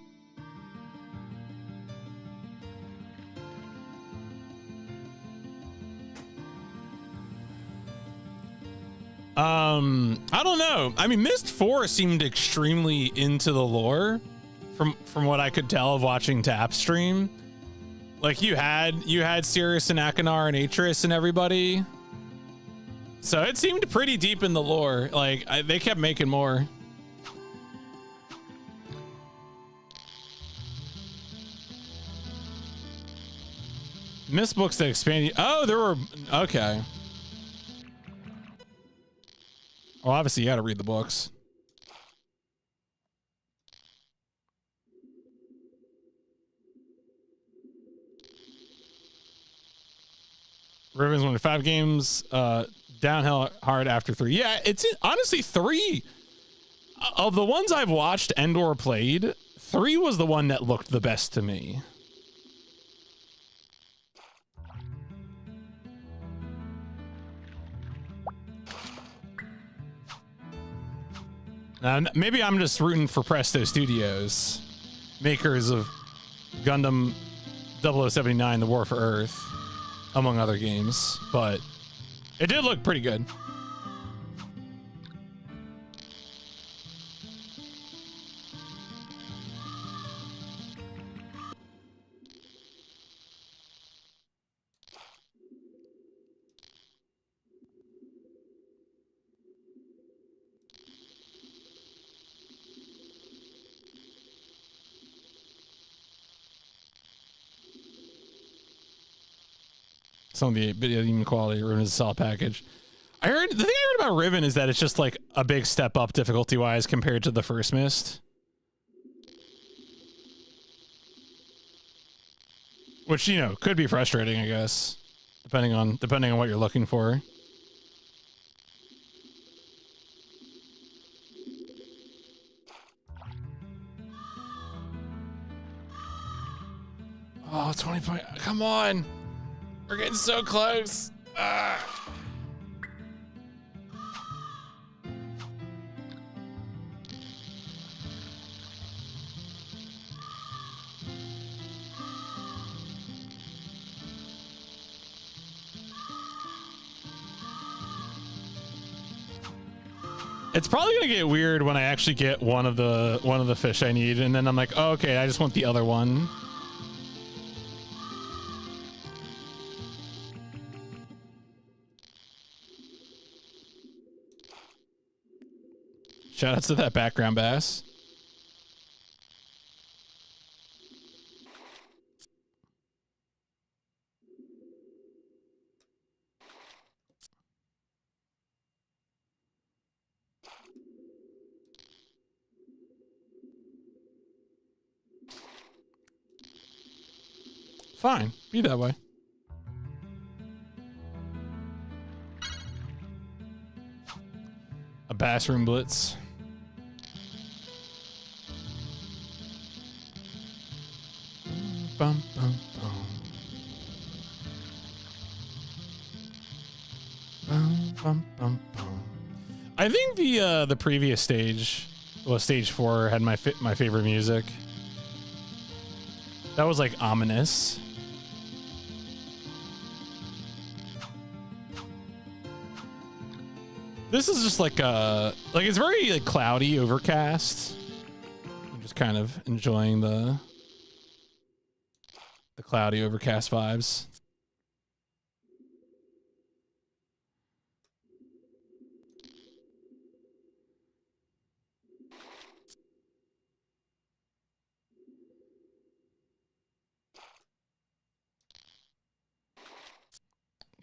I don't know. I mean, Mist 4 seemed extremely into the lore from what I could tell of watching Tap stream. Like you had Sirius and Akanar and Atris and everybody. So it seemed pretty deep in the lore. Like they kept making more. Missed books that expand. Oh, there were. Okay. Well, obviously you got to read the books. Riven's won 5 games. Downhill hard after 3. Yeah, it's honestly 3 of the ones I've watched and or played. 3 was the one that looked the best to me. Maybe I'm just rooting for Presto Studios, makers of Gundam 0079, The War for Earth, among other games, but it did look pretty good. Some of the video even quality. Riven is a solid package. The thing I heard about Riven is that it's just like a big step up difficulty wise compared to the first Mist, which, you know, could be frustrating, I guess, depending on what you're looking for. Oh, 20 point. Come on. We're getting so close. It's probably gonna get weird when I actually get one of the fish I need, and then I'm like, oh, okay, I just want the other one. Shout outs to that background bass. Fine, be that way. A bass room blitz. Bum, bum, bum. Bum, bum, bum, bum. I think the previous stage, well, stage 4, had my favorite music. That was like ominous. This is just like it's very like cloudy, overcast. I'm just kind of enjoying the cloudy, overcast vibes.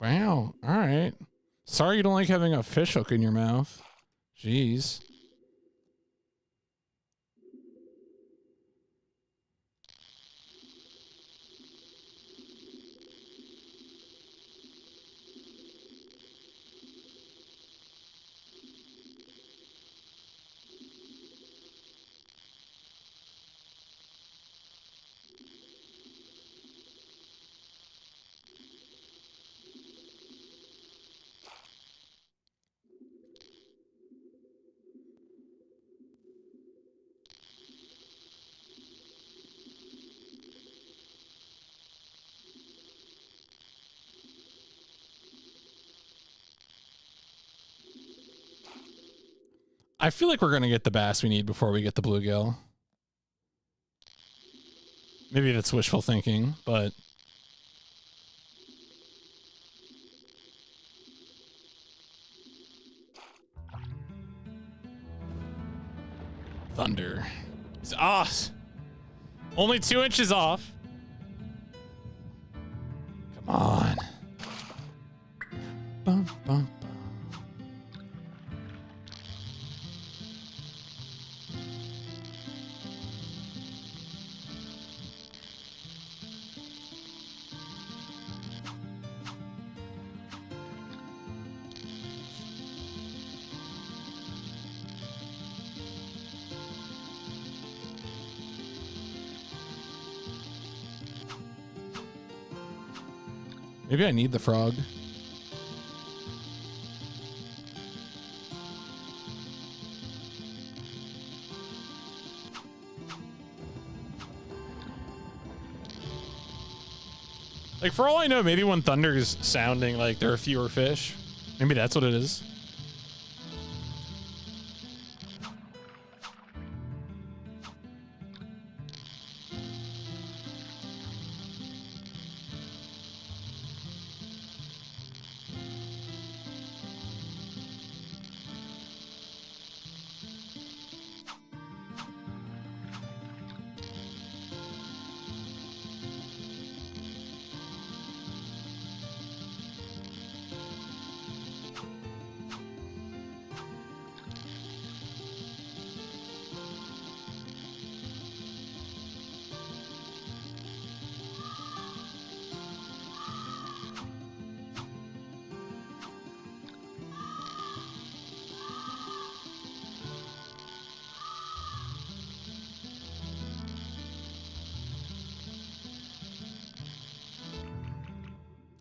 Wow. All right. Sorry you don't like having a fish hook in your mouth. Jeez. I feel like we're going to get the bass we need before we get the bluegill. Maybe that's wishful thinking, but Thunder. It's off. Only 2 inches off. Come on. Bum, bum, bum. Maybe I need the frog. Like, for all I know, maybe when thunder's sounding like there are fewer fish. Maybe that's what it is.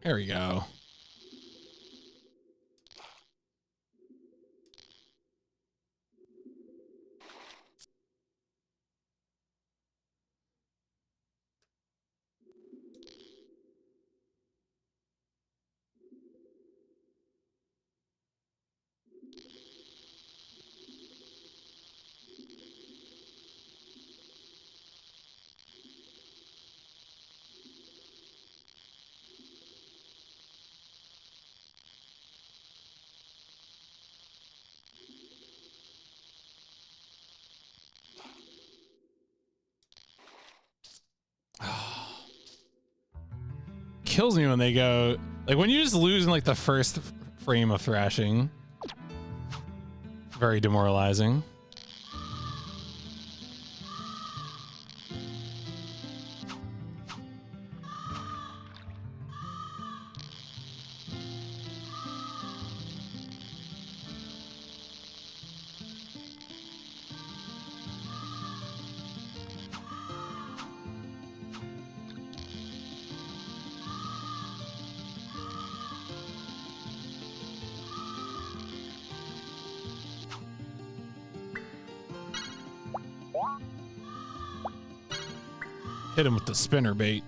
There we go. Kills me when they go, like, when you just lose in like the first frame of thrashing. Very demoralizing. Hit him with the spinner bait.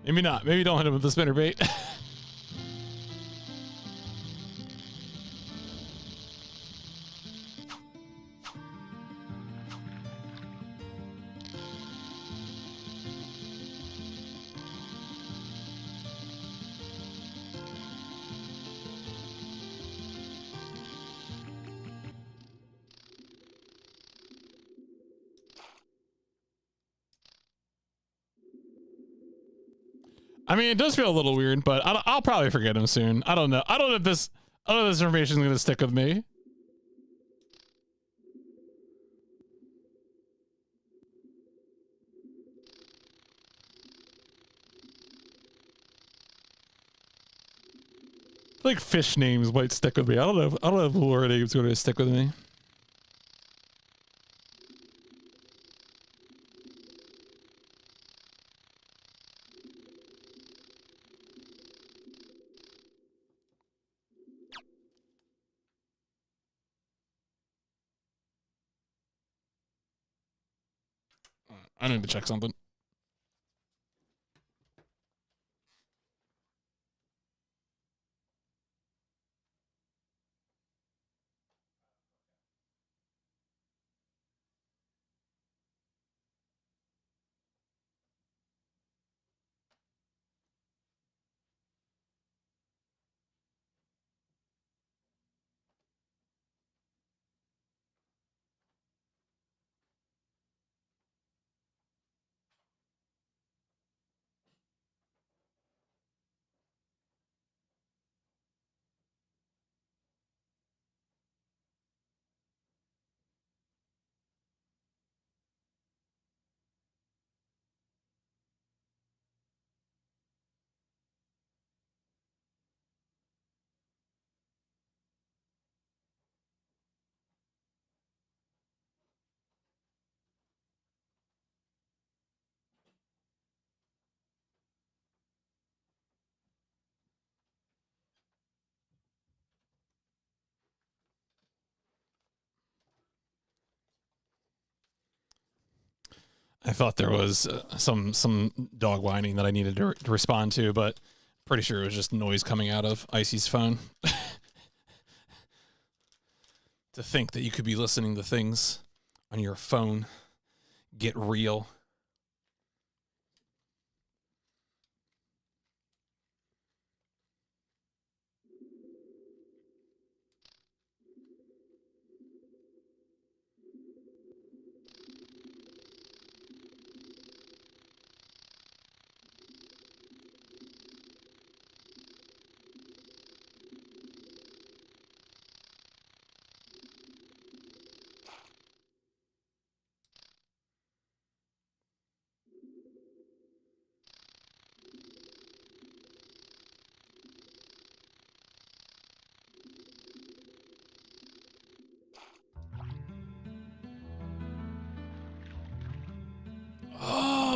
Maybe not. Maybe don't hit him with the spinner bait. I mean, it does feel a little weird, but I'll probably forget him soon. I don't know. I don't know if this information is going to stick with me. Like fish names might stick with me. I don't know. I don't know if lore names are going to stick with me. I need to check something. I thought there was some dog whining that I needed to respond to, but pretty sure it was just noise coming out of Icy's phone. To think that you could be listening to things on your phone. Get real.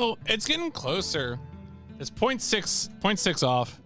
Oh, it's getting closer. It's 0.6 off.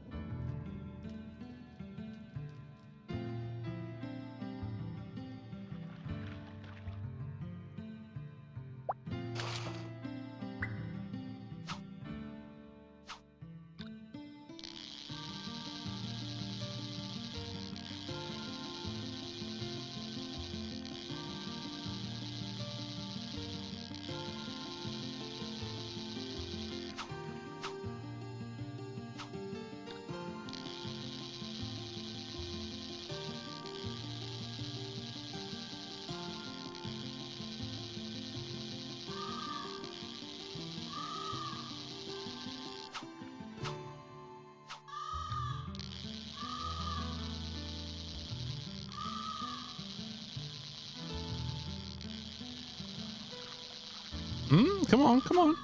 Come on, come on.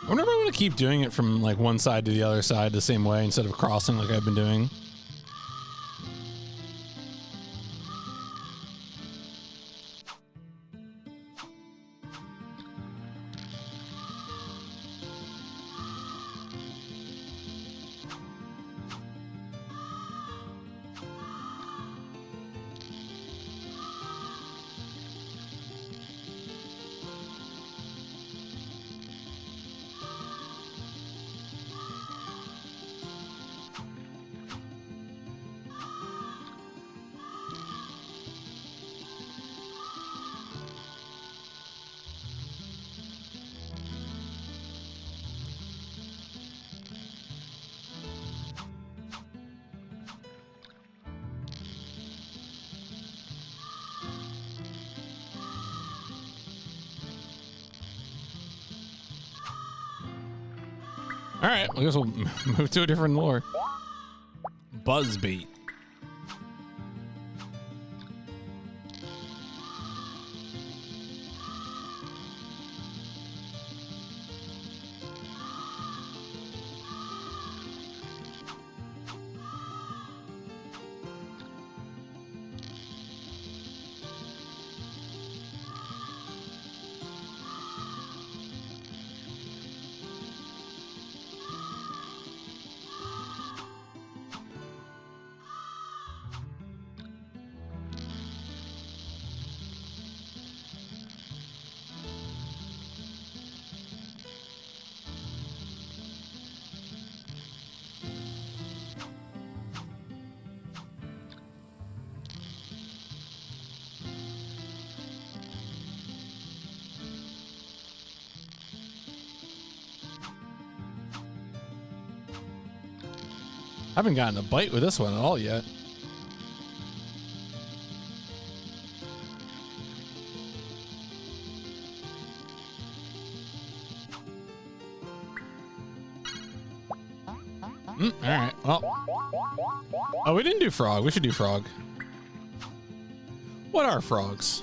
I wonder if I want to keep doing it from like one side to the other side the same way instead of crossing like I've been doing. All right, I guess we'll move to a different lore. Buzzbait. I haven't gotten a bite with this one at all yet. All right. Well. Oh, we didn't do frog. We should do frog. What are frogs?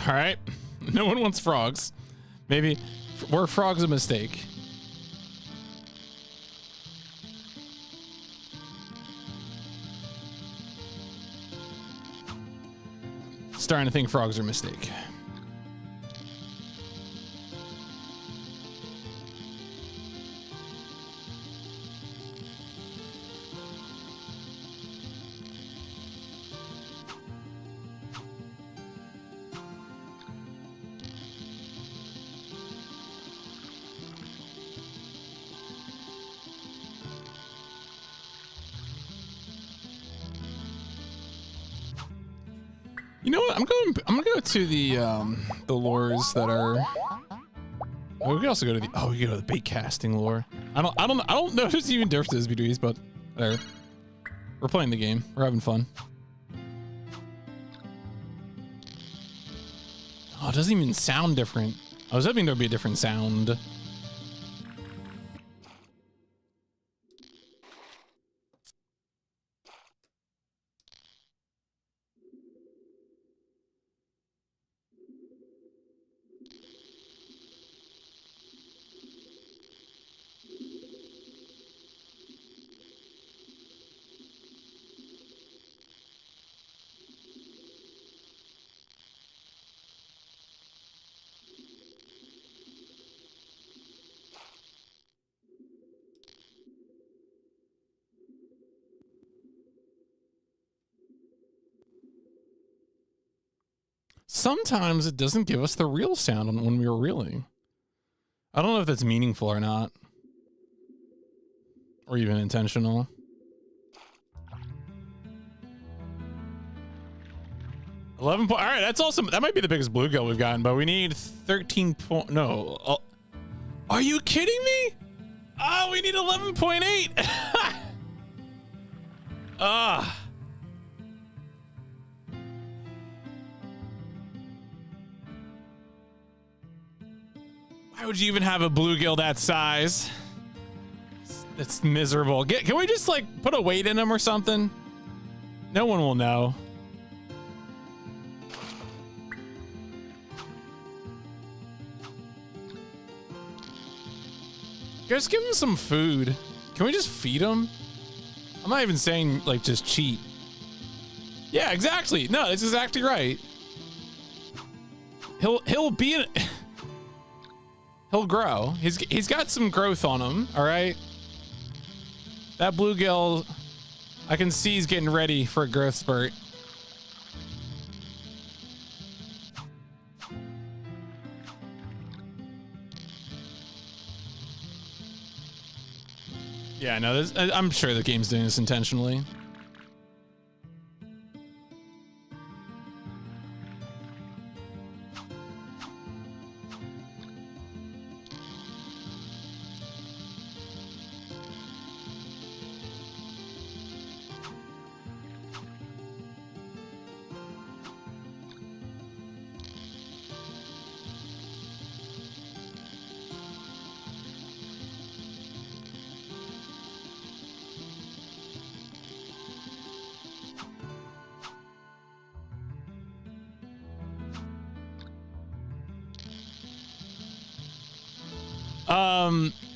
All right. No one wants frogs. Maybe were frogs a mistake? Starting to think frogs are a mistake. You know what? I'm gonna go to the lures that are. Oh, we can also go to the. Oh, we can go to the bait casting lure. I don't know if there's even differences between these, but there. We're playing the game. We're having fun. Oh, it doesn't even sound different. I was hoping there'd be a different sound. Sometimes it doesn't give us the real sound when we were reeling. I don't know if that's meaningful or not. Or even intentional. All right, that's awesome. That might be the biggest bluegill we've gotten, but we need 13 point. No. Are you kidding me? Oh, we need 11.8. Ah. Why would you even have a bluegill that size? That's miserable. Can we just like put a weight in them or something? No one will know. Just give them some food. Can we just feed them? I'm not even saying like just cheat. Yeah, exactly. No, that's exactly right. He'll be in. He'll grow. He's got some growth on him. All right. That bluegill, I can see he's getting ready for a growth spurt. Yeah, no, I'm sure the game's doing this intentionally.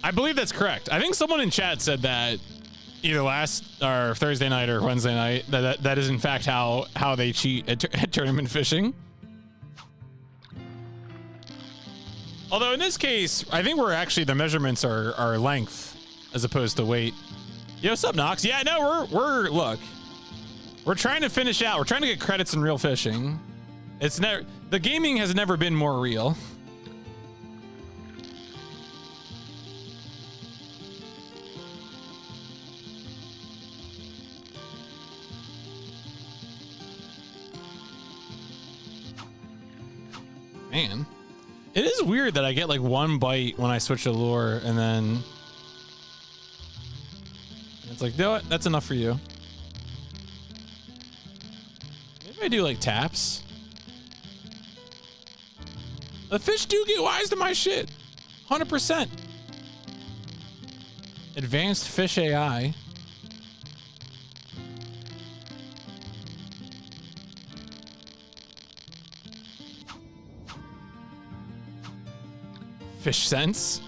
I believe that's correct. I think someone in chat said that either last or Thursday night or Wednesday night that is in fact how they cheat at tournament fishing. Although in this case, I think we're actually the measurements are length as opposed to weight. Yo, what's up, Nox? Yeah, no, look, we're trying to finish out. We're trying to get credits in real fishing. The gaming has never been more real. Man, it is weird that I get like one bite when I switch a lure and then it's like, you know what? That's enough for you. Maybe I do like taps. The fish do get wise to my shit. 100%. Advanced fish AI. Fish sense.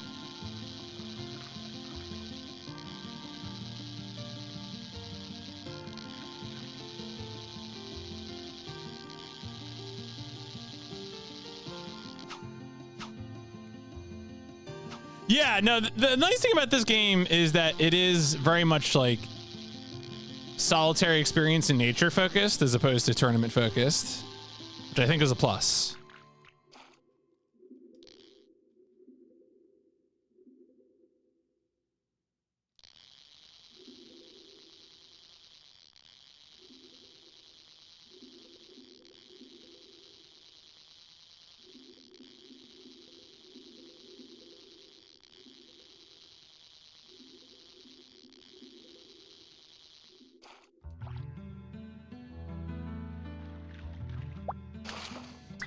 Yeah, no, the nice thing about this game is that it is very much like solitary experience and nature focused as opposed to tournament focused, which I think is a plus.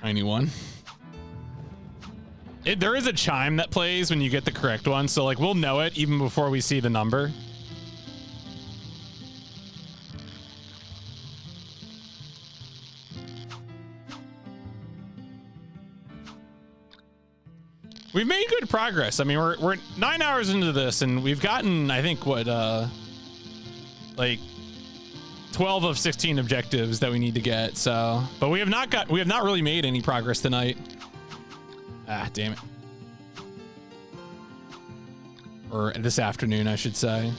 Tiny one. There is a chime that plays when you get the correct one, so like we'll know it even before we see the number. We've made good progress. I mean, we're 9 hours into this, and we've gotten, I think, what, like 12 of 16 objectives that we need to get. So, but we have not really made any progress tonight. Ah, damn it. Or this afternoon, I should say.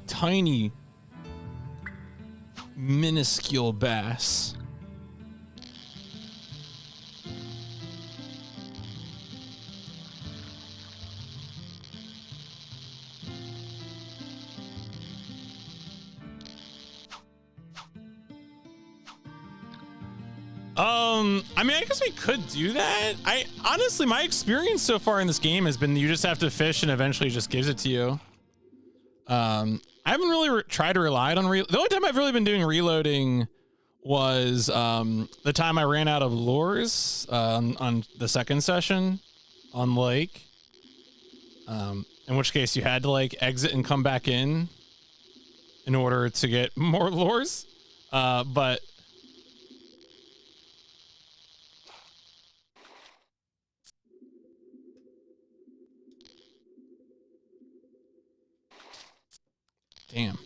Tiny, minuscule bass. I mean, I guess we could do that. Honestly, my experience so far in this game has been you just have to fish and eventually it just gives it to you. I haven't really tried to rely on the only time I've really been doing reloading was the time I ran out of lures on the second session on Lake. In which case you had to like exit and come back in order to get more lures. But damn.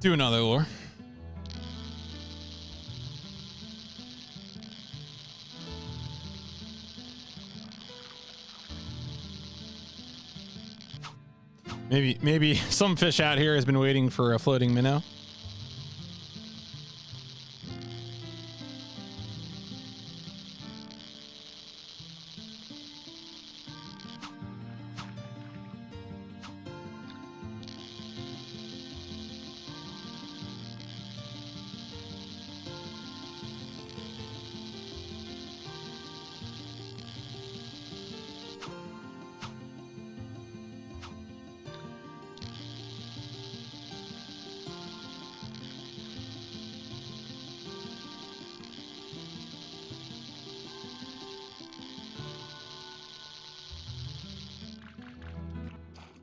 Do another lure. Maybe some fish out here has been waiting for a floating minnow.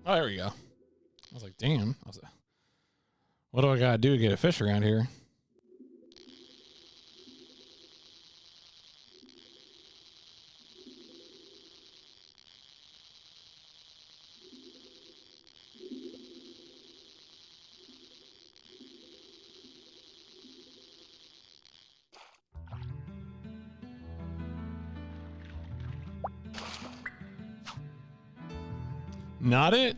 Oh, there we go. I was like, damn. What do I gotta do to get a fish around here? Not it.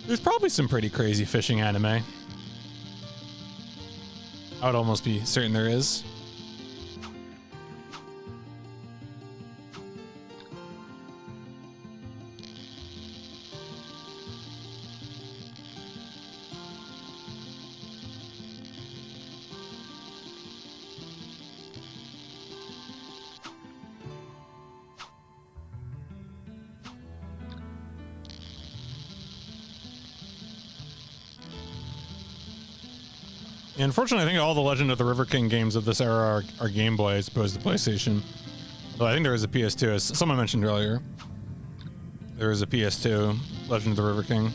There's probably some pretty crazy fishing anime. I would almost be certain there is. Unfortunately, I think all the Legend of the River King games of this era are Game Boy as opposed to PlayStation. Though I think there is a PS2, as someone mentioned earlier. There is a PS2, Legend of the River King.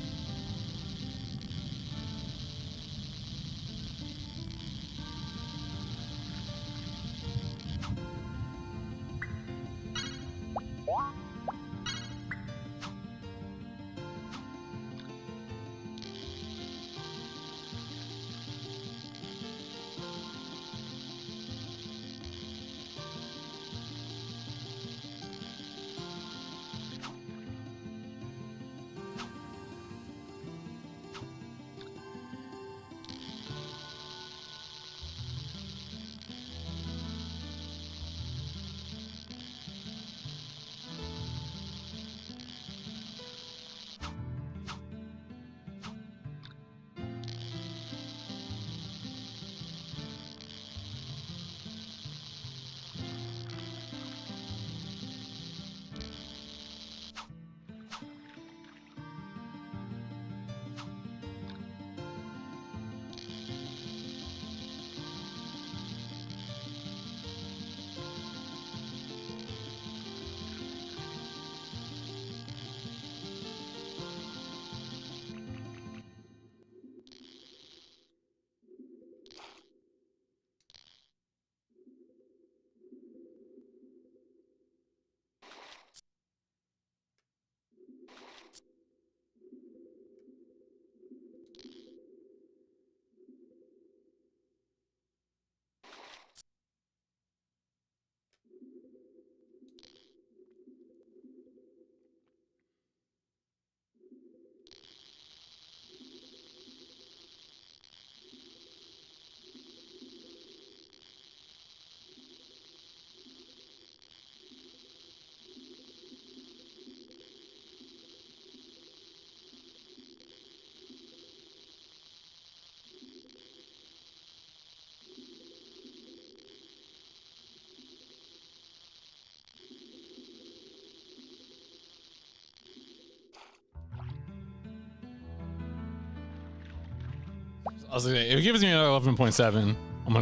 I was like, if it gives me another 11.7, I'm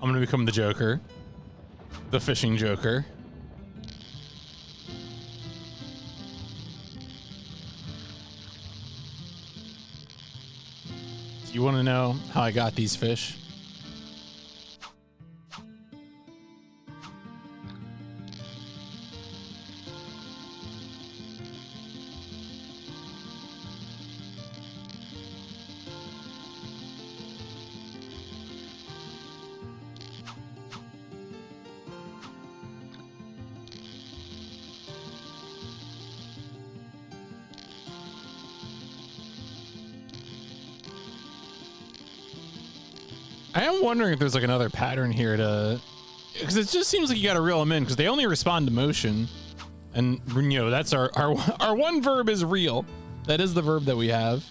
gonna become the Joker. The fishing Joker. Do you want to know how I got these fish? I am wondering if there's like another pattern here to, because it just seems like you got to reel them in because they only respond to motion, and you know that's our one verb is reel. That is the verb that we have.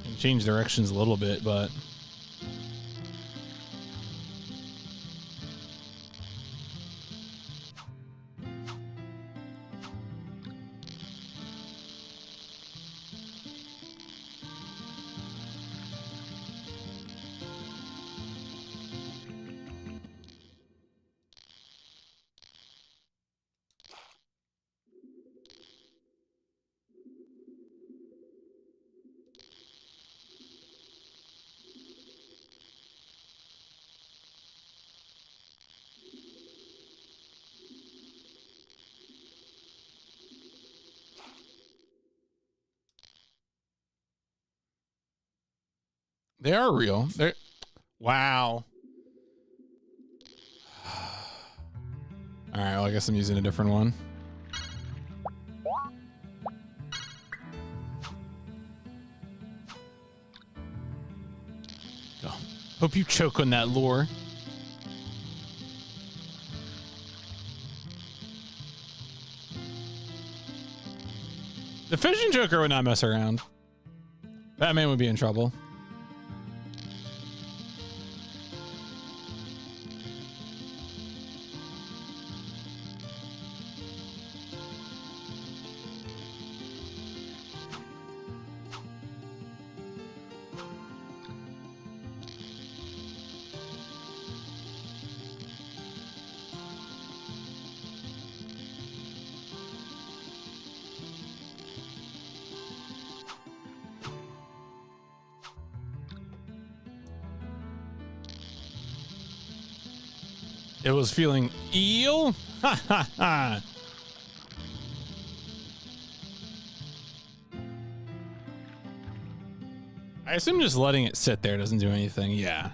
Can change directions a little bit, but. They are real. They're wow. All right, well, I guess I'm using a different one. Oh, hope you choke on that lure. The fishing joker would not mess around. Batman would be in trouble. It was feeling eel. Ha ha ha. I assume just letting it sit there doesn't do anything. Yeah.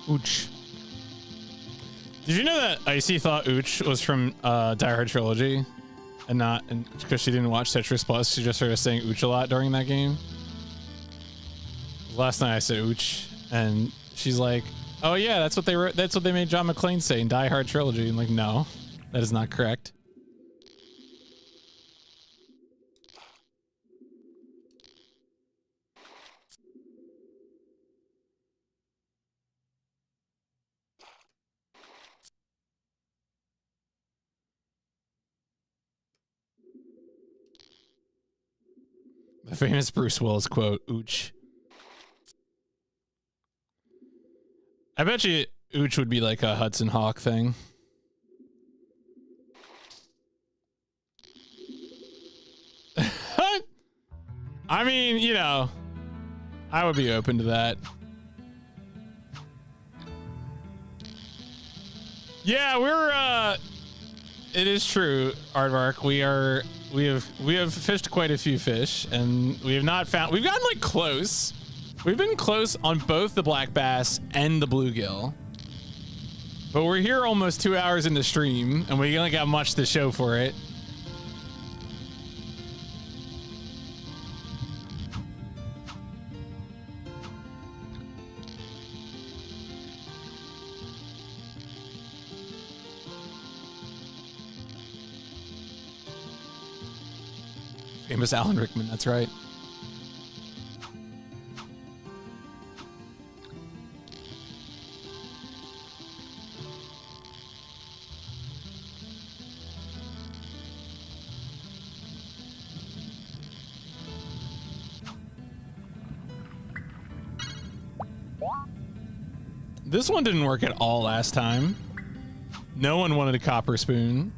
Ooch. Did you know that Icy thought Ooch was from Die Hard Trilogy and not because she didn't watch Tetris Plus, she just started saying Ooch a lot during that game? Last night I said Ooch and she's like, "Oh yeah, that's what they wrote, that's what they made John McClane say in Die Hard Trilogy." I'm like, "No, that is not correct." The famous Bruce Willis quote, "Ooch." I bet you Ooch would be like a Hudson Hawk thing. I mean, you know, I would be open to that. Yeah, we're it is true, Aardvark. We have fished quite a few fish, and we have not found. We've gotten like close. We've been close on both the black bass and the bluegill, but we're here almost 2 hours into stream, and we only got much to show for it. Famous Alan Rickman, that's right. This one didn't work at all last time. No one wanted a copper spoon.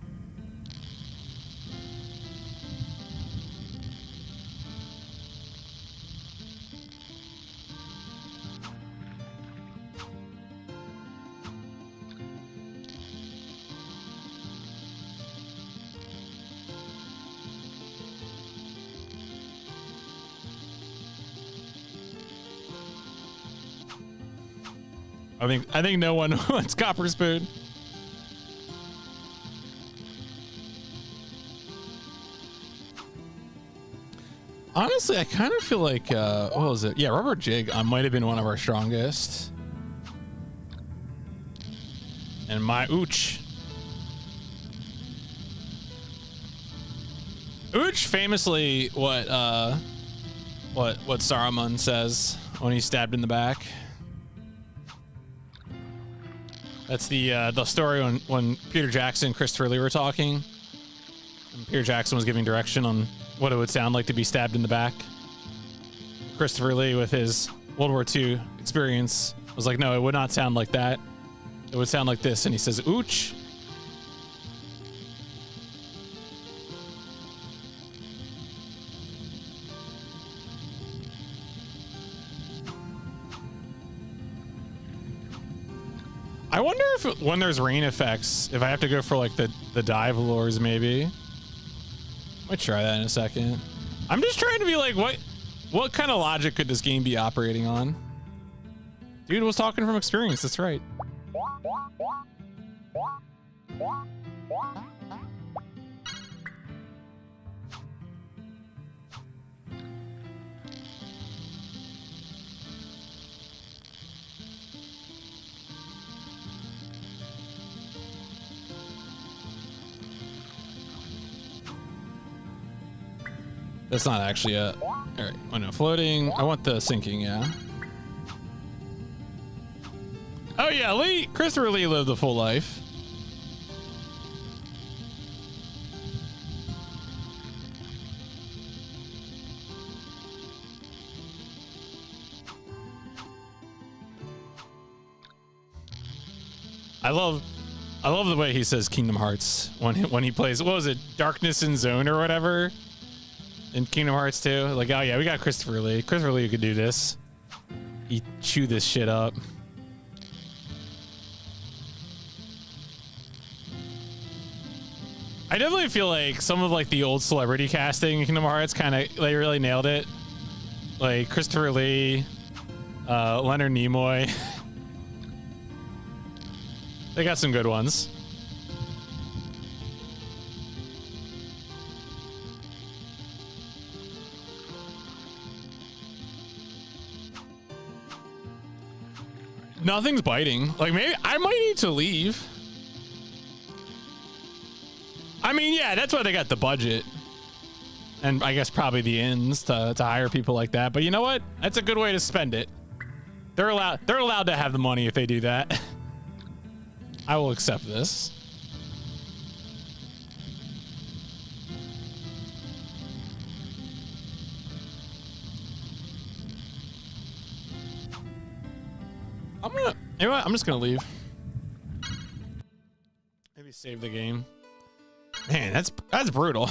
I think no one wants Copper Spoon. Honestly, I kind of feel like what was it? Yeah, Rubber Jig might have been one of our strongest. And my Ooch. Ooch famously what Saruman says when he's stabbed in the back. That's the story when Peter Jackson and Christopher Lee were talking. And Peter Jackson was giving direction on what it would sound like to be stabbed in the back. Christopher Lee, with his World War II experience, was like, no, it would not sound like that. It would sound like this. And he says, Ooch. I wonder if when there's rain effects, if I have to go for like the dive lures, maybe. Might try that in a second. I'm just trying to be like, what kind of logic could this game be operating on? Dude was talking from experience. That's right. That's not actually a... All right. Oh, no. Floating. I want the sinking, yeah. Oh, yeah. Christopher Lee lived a full life. I love the way he says Kingdom Hearts when he plays, what was it, Darkness in Zone or whatever in Kingdom Hearts 2. Like, oh yeah, we got Christopher Lee. Christopher Lee could do this. He chew this shit up. I definitely feel like some of like the old celebrity casting in Kingdom Hearts kind of like really nailed it. Like Christopher Lee, Leonard Nimoy. They got some good ones. Nothing's biting. Like, maybe I might need to leave. I mean, yeah, that's why they got the budget. And I guess probably the ins to hire people like that. But you know what? That's a good way to spend it. They're allowed to have the money if they do that. I will accept this. You know what? I'm just gonna leave. Maybe save the game. Man, that's brutal.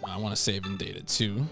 I want to save in data too.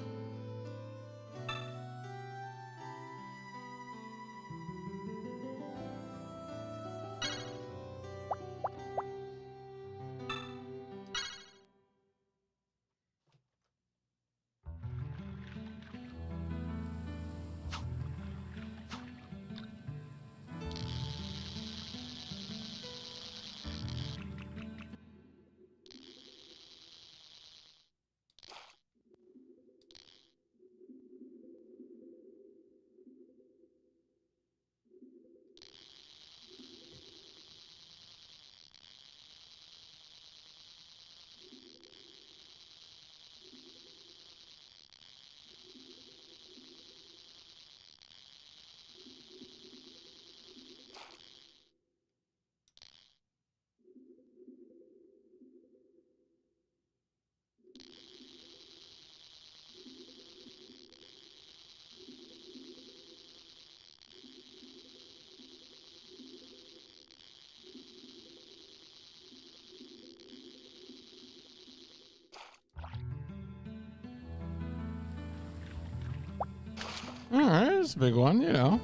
All right, it's a big one, you know.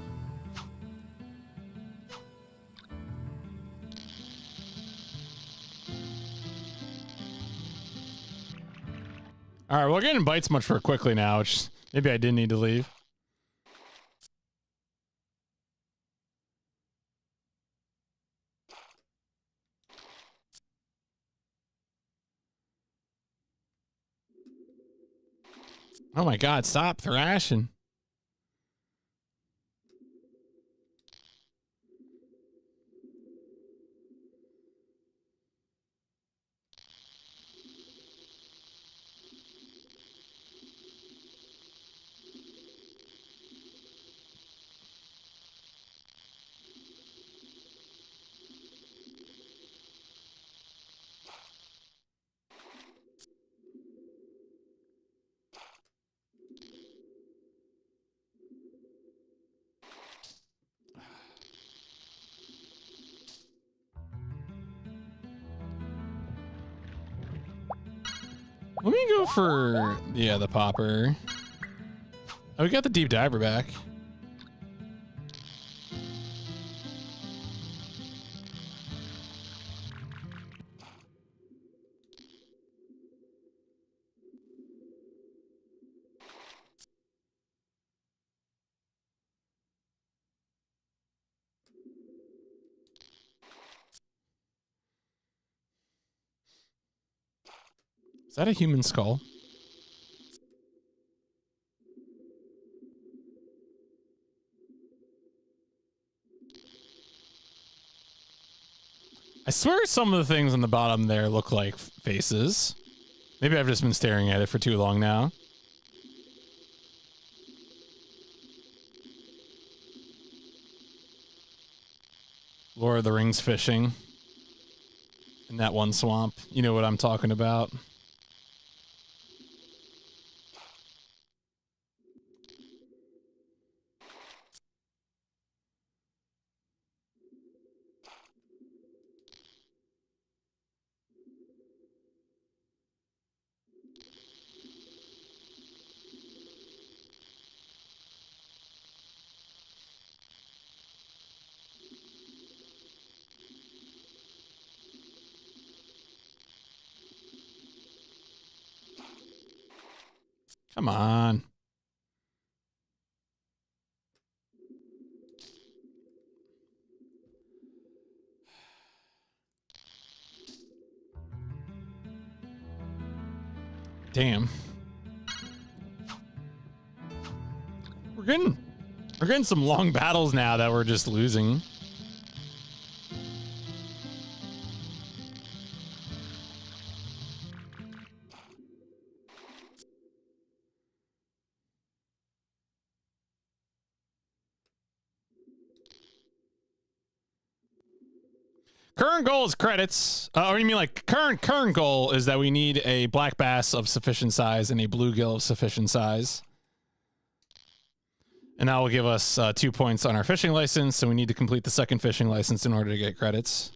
All right, we're getting bites much more quickly now, which maybe I didn't need to leave. Oh my God, stop thrashing. Let me go for, yeah, the popper. Oh, we got the deep diver back. Is that a human skull? I swear some of the things on the bottom there look like faces. Maybe I've just been staring at it for too long now. Lord of the Rings fishing. In that one swamp. You know what I'm talking about. Come on. Damn. We're getting some long battles now that we're just losing. Current goal is credits. Or you mean like current goal is that we need a black bass of sufficient size and a bluegill of sufficient size. And that will give us 2 points on our fishing license. So we need to complete the second fishing license in order to get credits.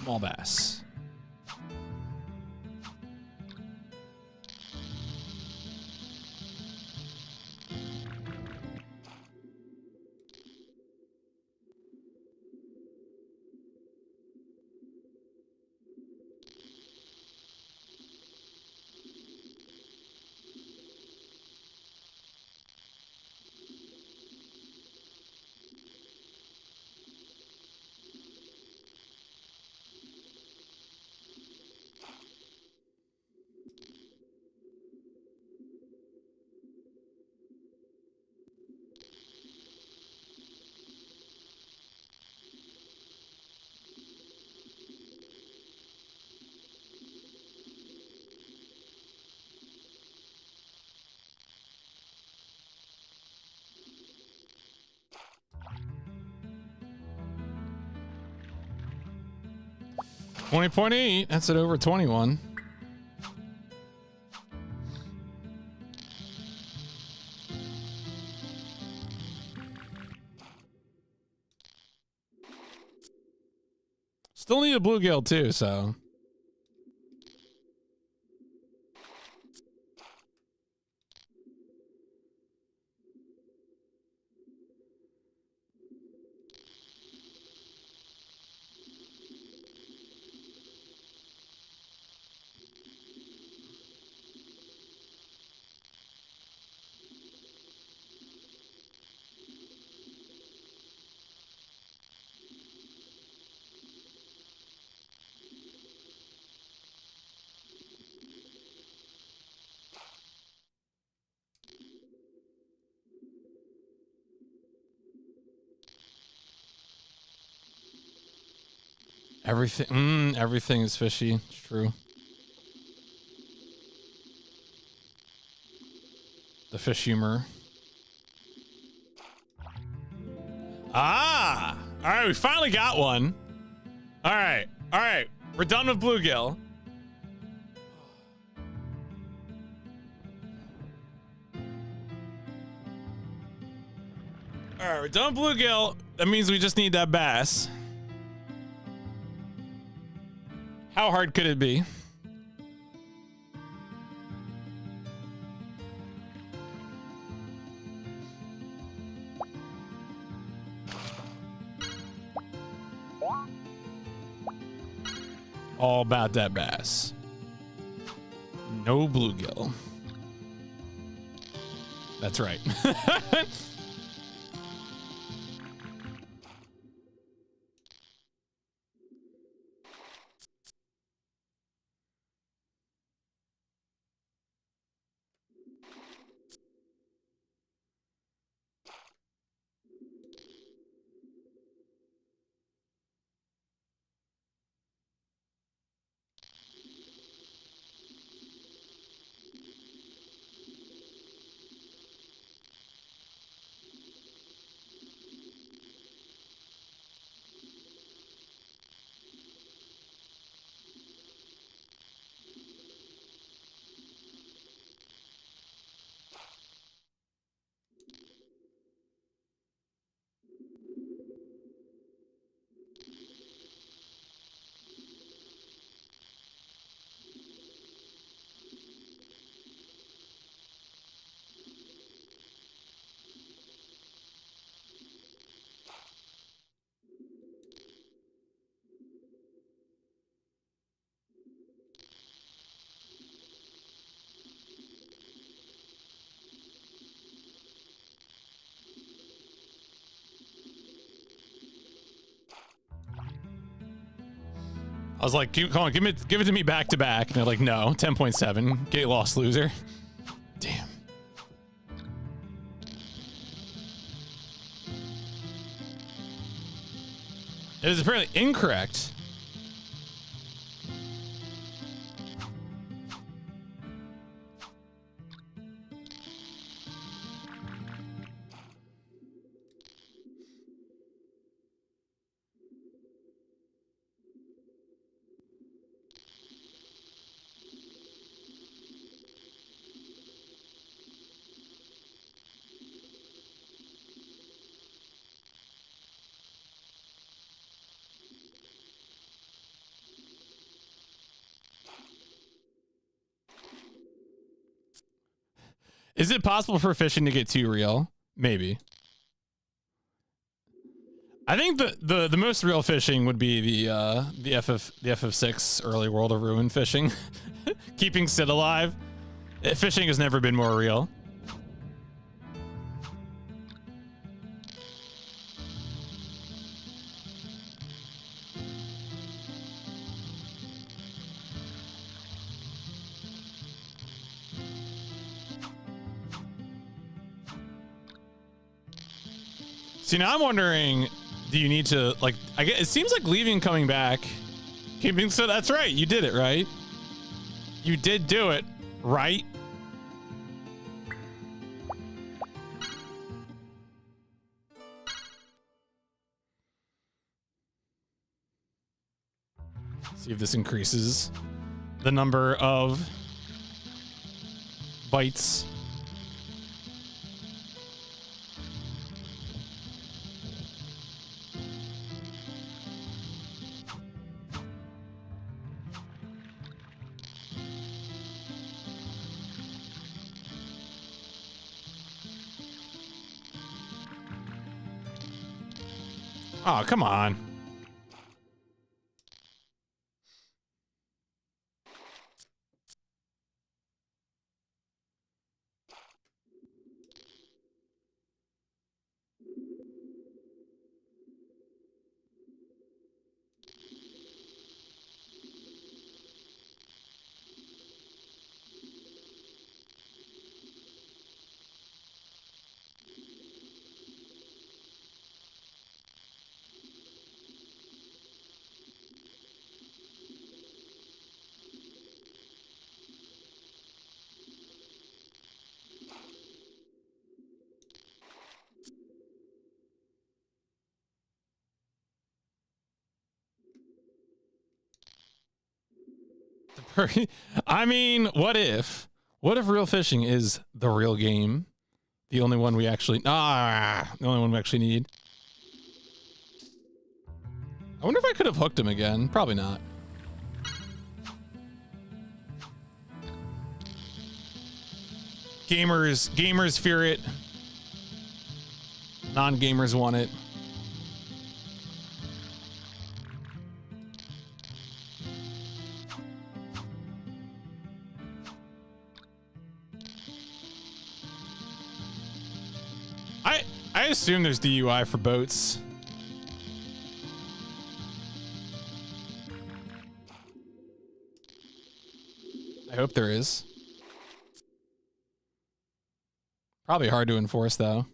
Small bass. 20.8. That's at over 21. Still need a bluegill too, so. Everything is fishy. It's true. The fish humor. Ah! All right, we finally got one. All right. We're done with bluegill. All right, we're done with bluegill. That means we just need that bass. How hard could it be? All about that bass. No bluegill. That's right. I was like, come on, give it to me back to back. And they're like, no, 10.7. Get lost, loser. Damn. It is apparently incorrect. Is it possible for fishing to get too real? Maybe. I think the most real fishing would be the FF6 early World of Ruin fishing. Keeping Sid alive. Fishing has never been more real. See, now I'm wondering, do you need to, like, I guess it seems like leaving and coming back. Keeping, so that's right. You did it, right? You did do it, right? See if this increases the number of bites. Oh, come on. I mean, what if real fishing is the real game? The only one we actually the only one we actually need. I wonder if I could have hooked him again. Probably not. Gamers fear it. Non-gamers want it. I assume there's DUI for boats. I hope there is. Probably hard to enforce, though.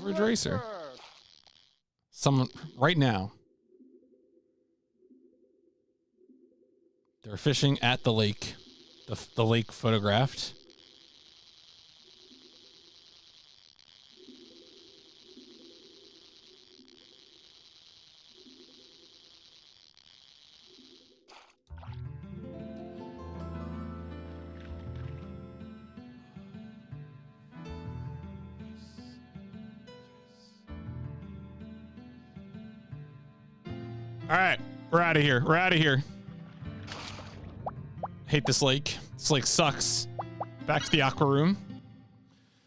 Ridge Racer. Someone right now. They're fishing at the lake. The lake photographed. All right, we're out of here. We're out of here. Hate this lake. This lake sucks. Back to the aqua room.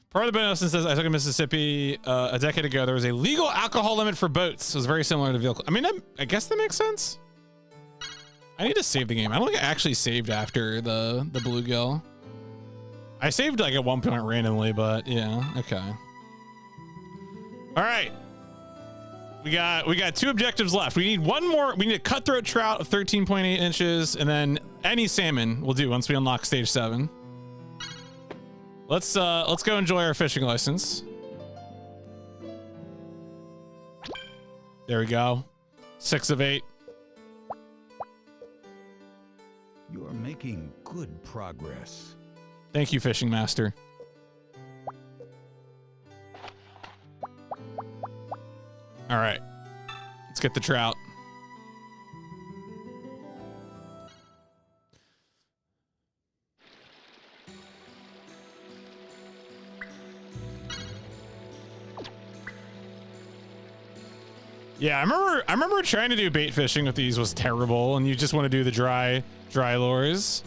Part of the bonus says, I took in Mississippi a decade ago. There was a legal alcohol limit for boats. It was very similar to vehicle. I mean, I guess that makes sense. I need to save the game. I don't think I actually saved after the bluegill. I saved like at one point randomly, but yeah, okay. All right. We got 2 objectives left. We need one more. We need a cutthroat trout of 13.8 inches, and then any salmon will do once we unlock stage 7. Let's go enjoy our fishing license. There we go. 6 of 8. You're making good progress. Thank you, fishing master. All right, let's get the trout. Yeah, I remember trying to do bait fishing with these was terrible, and you just want to do the dry lures.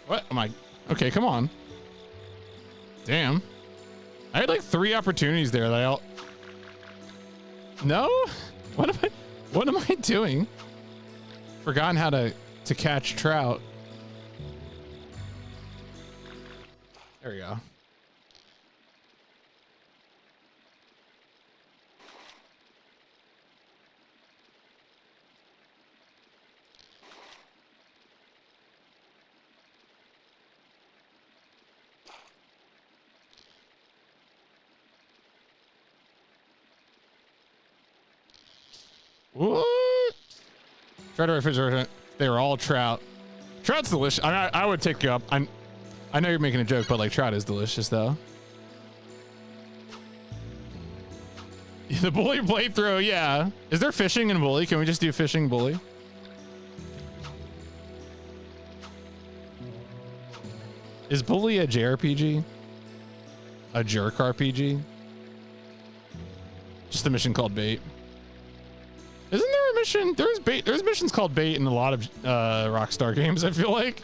What am I? Okay, come on. Damn. I had like 3 opportunities there that I all... No? What am I doing? Forgotten how to to catch trout. There we go. What? Try to refrigerate. They were all trout. Trout's delicious. I would take you up. I know you're making a joke, but like trout is delicious though. The bully playthrough, yeah. Is there fishing in bully? Can we just do fishing bully? Is bully a JRPG? A jerk RPG? Just a mission called bait. Isn't there a mission? There's bait. There's missions called bait in a lot of Rockstar games, I feel like.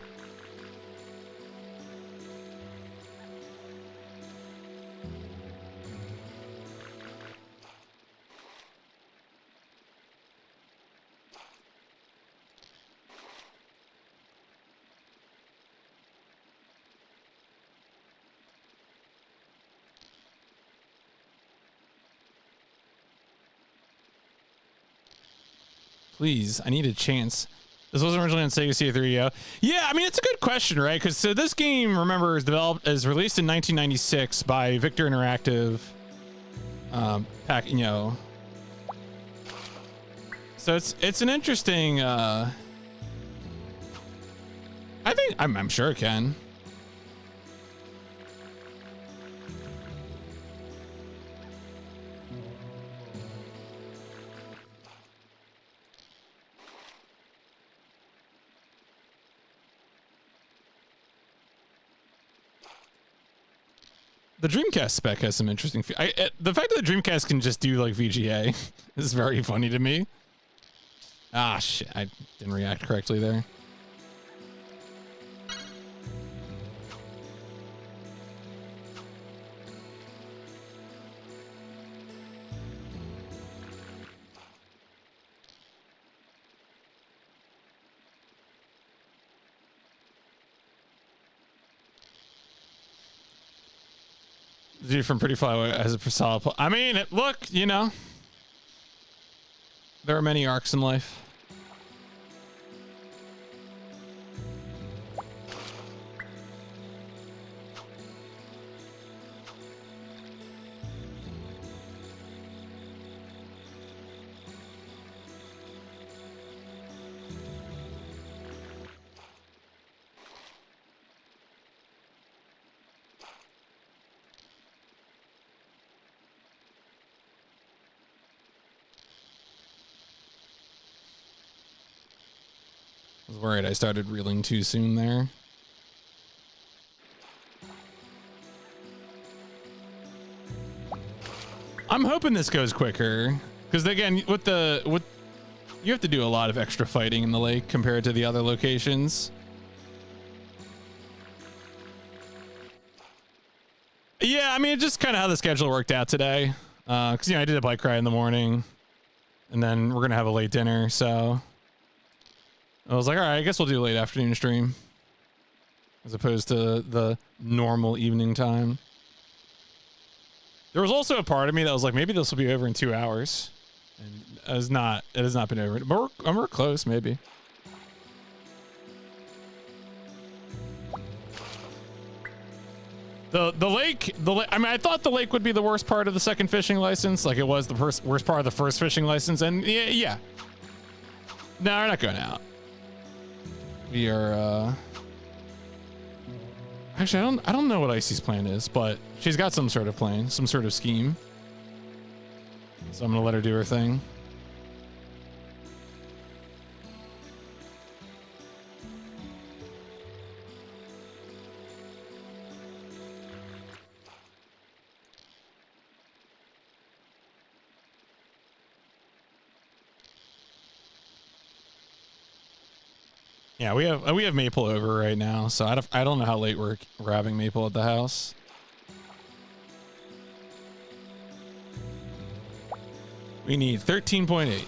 Please, I need a chance. This wasn't originally on Sega CD3. Yeah, I mean, it's a good question, right? Because so this game, remember, is released in 1996 by Victor Interactive. So it's an interesting. I think I'm sure it can. The Dreamcast spec has some interesting. The fact that the Dreamcast can just do like VGA is very funny to me. Ah, shit! I didn't react correctly there. Dude from Pretty Fly Away as a solid. I mean, look, you know, there are many arcs in life. I was worried I started reeling too soon there. I'm hoping this goes quicker, because again, you have to do a lot of extra fighting in the lake compared to the other locations. Yeah, I mean, just kind of how the schedule worked out today. Because you know, I did a bike ride in the morning, and then we're gonna have a late dinner, so. I was like, all right, I guess we'll do a late afternoon stream as opposed to the normal evening time. There was also a part of me that was like, maybe this will be over in 2 hours. And it has not been over. But we're close, maybe. The lake, I mean, I thought the lake would be the worst part of the second fishing license, like it was the worst part of the first fishing license. And yeah. No, we're not going out. We are, actually, I don't know what Icy's plan is, but she's got some sort of plan, some sort of scheme. So I'm gonna let her do her thing. Yeah, we have Maple over right now, so I don't know how late we're having Maple at the house. We need 13.8.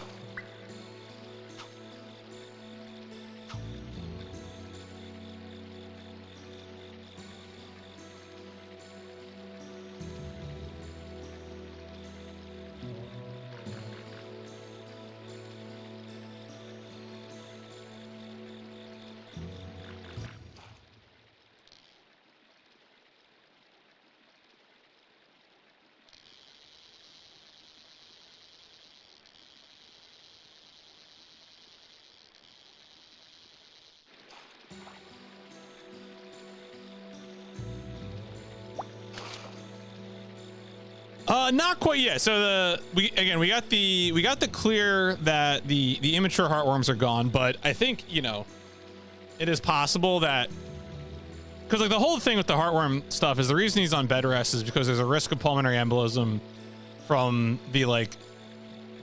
Not quite yet. So we got the clear that the immature heartworms are gone, but I think, you know, it is possible that, because like the whole thing with the heartworm stuff is the reason he's on bed rest is because there's a risk of pulmonary embolism from the like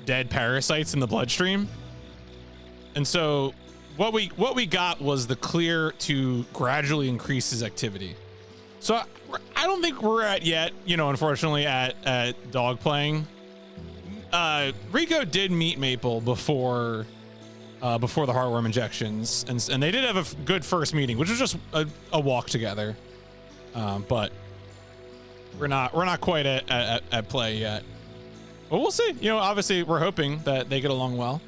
dead parasites in the bloodstream. And so what we got was the clear to gradually increase his activity. So I don't think we're at yet, you know, unfortunately at dog playing. Rico did meet Maple before the heartworm injections, and they did have a good first meeting, which was just a walk together. But we're not quite at play yet. But we'll see. You know, obviously we're hoping that they get along well.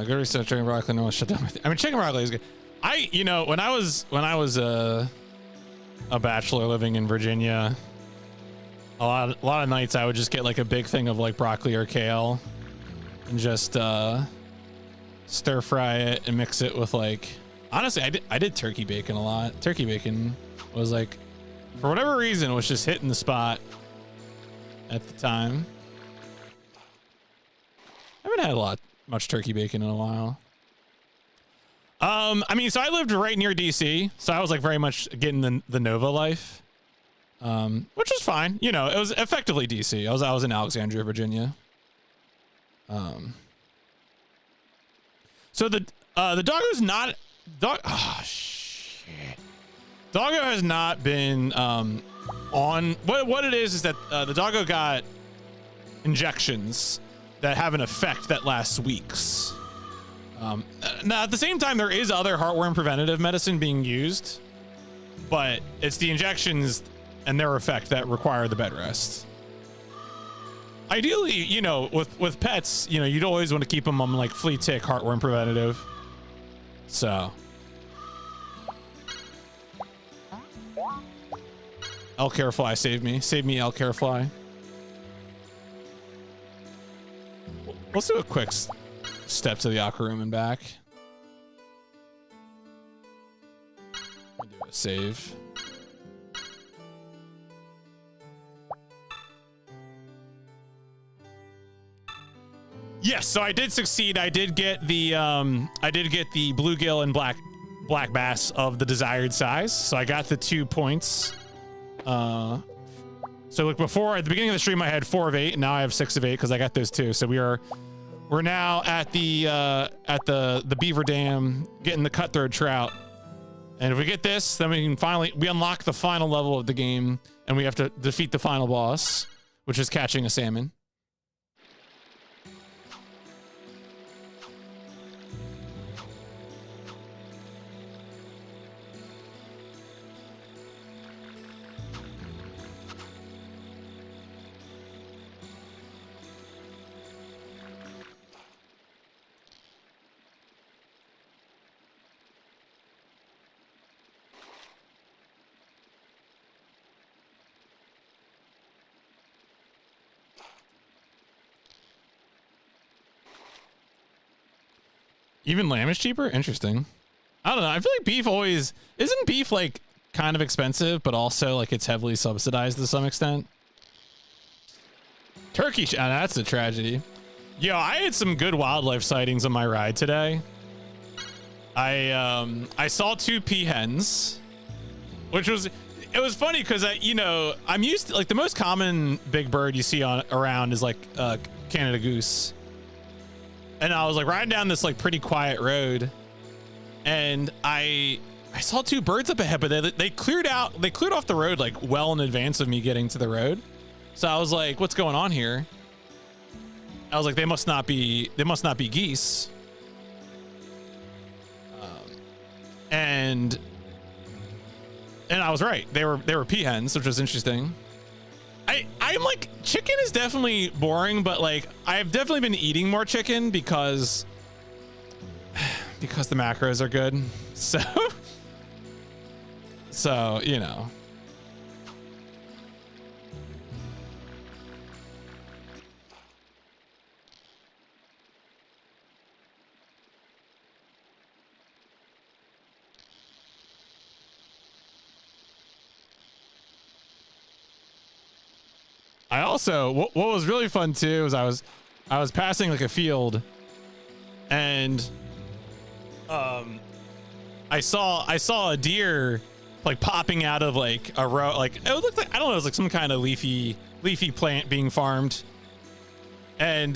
Good research. Chicken broccoli. No one shut down. I mean, chicken broccoli is good. You know, when I was a bachelor living in Virginia, a lot of nights I would just get like a big thing of like broccoli or kale, and just stir fry it and mix it with like. Honestly, I did turkey bacon a lot. Turkey bacon was like, for whatever reason, was just hitting the spot at the time. I haven't had much turkey bacon in a while. I mean, so I lived right near DC, so I was like very much getting the Nova life, which was fine. You know, it was effectively DC. I was in Alexandria, Virginia. So the doggo's not oh shit. Doggo has not been on what it is that the doggo got injections that have an effect that lasts weeks. Now, at the same time, there is other heartworm preventative medicine being used, but it's the injections and their effect that require the bed rest. Ideally, you know, with pets, you know, you'd always want to keep them on like flea tick heartworm preventative. So. Elk hair fly saved me. Save me, elk hair fly. Let's do a quick step to the aqua room and back. I'll do a save. Yes, so I did succeed. I did get the bluegill and black bass of the desired size. So I got the 2 points. So like before, at the beginning of the stream, I had 4 of 8, and now I have 6 of 8 because I got those 2. So we're now at the beaver dam getting the cutthroat trout. And if we get this, then we unlock the final level of the game, and we have to defeat the final boss, which is catching a salmon. Even lamb is cheaper? Interesting. I don't know. I feel like beef always... Isn't beef, like, kind of expensive, but also, like, it's heavily subsidized to some extent? Turkey... that's a tragedy. Yo, I had some good wildlife sightings on my ride today. I saw 2 peahens, which was... It was funny because, you know, I'm used to... Like, the most common big bird you see around is, like, Canada goose. And I was like riding down this like pretty quiet road, and I saw 2 birds up ahead, but they cleared off the road like well in advance of me getting to the road. So I was like, what's going on here? I was like, they must not be geese. And I was right. They were peahens, which was interesting. I'm like, chicken is definitely boring, but like I've definitely been eating more chicken because the macros are good. So you know. I also, what was really fun too is I was passing like a field, and I saw a deer like popping out of like a row, like it looked like, I don't know, it was like some kind of leafy plant being farmed, and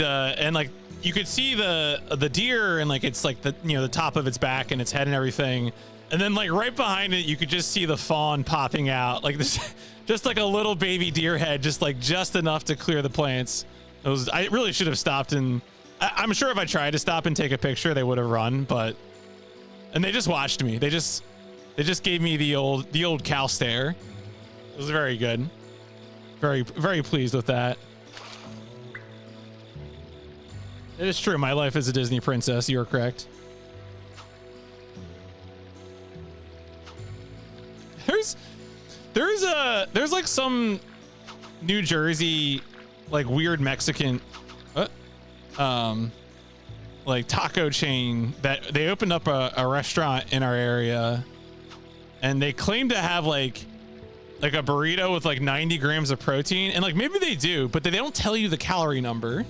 like you could see the deer, and like it's like the, you know, the top of its back and its head and everything, and then like right behind it you could just see the fawn popping out, like this just like a little baby deer head, just enough to clear the plants. It was, I really should have stopped, and I'm sure if I tried to stop and take a picture they would have run, but, and they just watched me. They just gave me the old cow stare. It was very good. Very, very pleased with that. It is true. My life is a Disney princess. You're correct. There's like some New Jersey, like weird Mexican, like taco chain that they opened up a restaurant in our area, and they claim to have like a burrito with like 90 grams of protein, and like maybe they do, but they don't tell you the calorie number.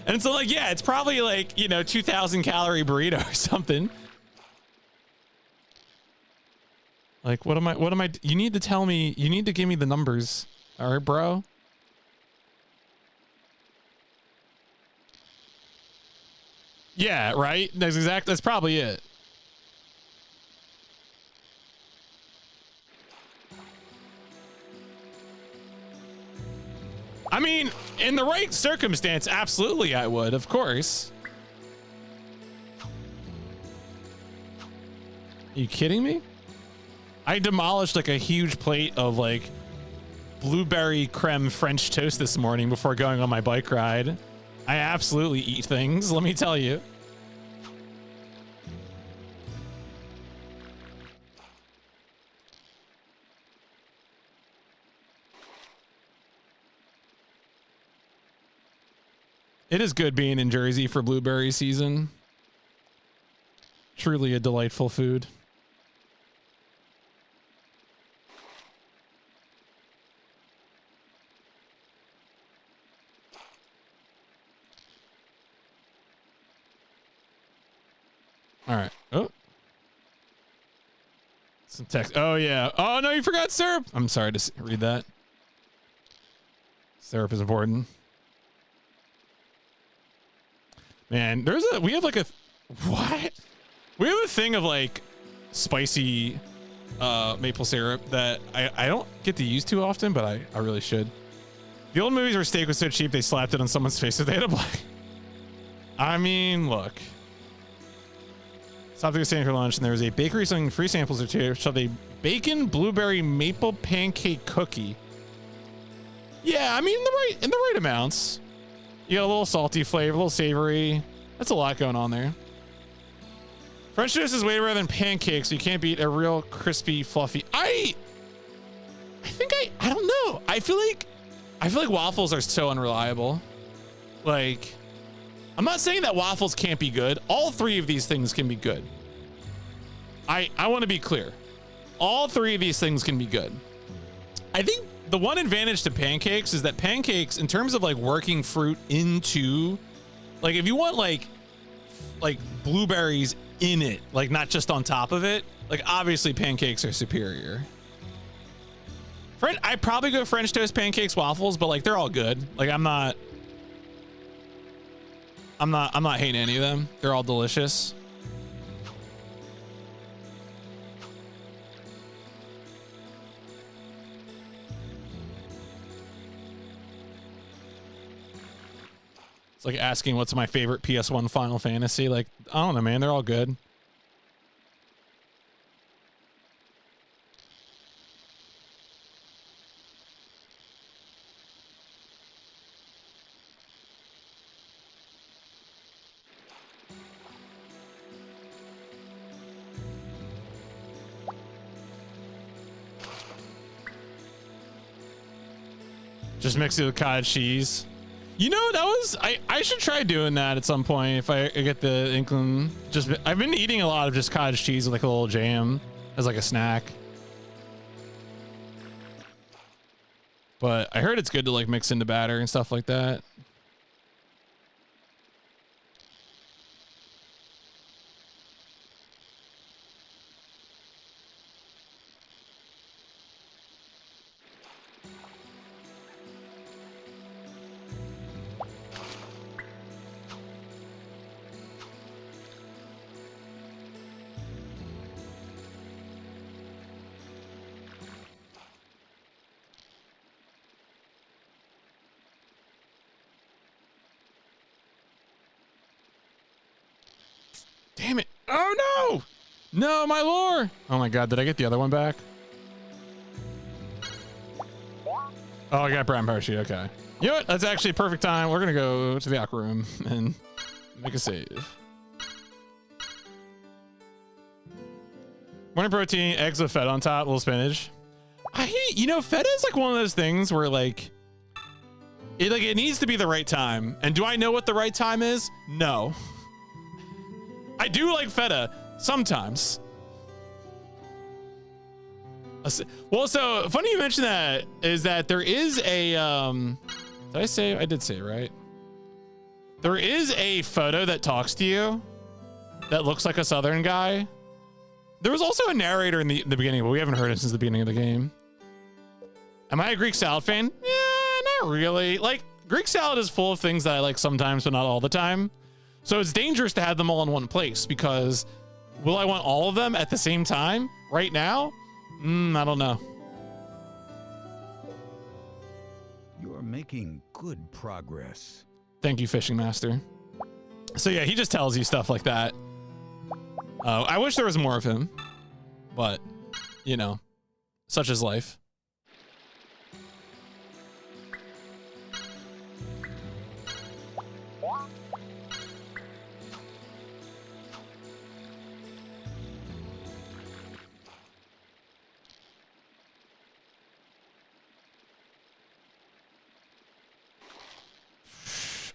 And so like, yeah, it's probably like, you know, 2,000 calorie burrito or something. Like, what am I, you need to tell me, you need to give me the numbers. All right, bro. Yeah, right. That's probably it. I mean, in the right circumstance, absolutely I would, of course. Are you kidding me? I demolished like a huge plate of like blueberry creme French toast this morning before going on my bike ride. I absolutely eat things, let me tell you. It is good being in Jersey for blueberry season. Truly a delightful food. All right. Oh. Some text. Oh, yeah. Oh, no, you forgot syrup. I'm sorry to read that. Syrup is important. Man, we have like a, what? We have a thing of like spicy maple syrup that I don't get to use too often, but I really should. The old movies where steak was so cheap they slapped it on someone's face so they had a black. I mean, look. Stopped to go stand for lunch, and there was a bakery selling free samples or two. Shoved a bacon blueberry maple pancake cookie. Yeah, I mean in the right amounts. You got a little salty flavor, a little savory. That's a lot going on there. French toast is way better than pancakes, so you can't beat a real crispy, fluffy. I don't know. I feel like waffles are so unreliable. Like, I'm not saying that waffles can't be good. All three of these things can be good. I want to be clear. All three of these things can be good. I think the one advantage to pancakes is that pancakes, in terms of like working fruit into, like if you want like blueberries in it, like not just on top of it, like obviously pancakes are superior. I'd probably go French toast, pancakes, waffles, but like they're all good. Like I'm not hating any of them. They're all delicious. It's like asking what's my favorite PS1 Final Fantasy. Like, I don't know, man. They're all good. Just mix it with cottage cheese. You know, that was, I should try doing that at some point if I get the inkling. I've been eating a lot of just cottage cheese with like a little jam as like a snack. But I heard it's good to like mix into batter and stuff like that. Damn it. Oh, no. No, my lore. Oh, my God. Did I get the other one back? Oh, I got Brown Parachute. Okay. You know what? That's actually a perfect time. We're going to go to the aqua room and make a save. Morning protein, eggs with feta on top, a little spinach. You know, feta is like one of those things where like it needs to be the right time. And do I know what the right time is? No. I do like feta sometimes. Well, so funny you mentioned that is that there is a did I say? I did say it, right? There is a photo that talks to you that looks like a Southern guy. There was also a narrator in the beginning, but we haven't heard it since the beginning of the game. Am I a Greek salad fan? Yeah, not really. Like, Greek salad is full of things that I like sometimes, but not all the time. So it's dangerous to have them all in one place because will I want all of them at the same time right now? I don't know. You're making good progress. Thank you, Fishing Master. So yeah, he just tells you stuff like that. I wish there was more of him, but you know, such is life.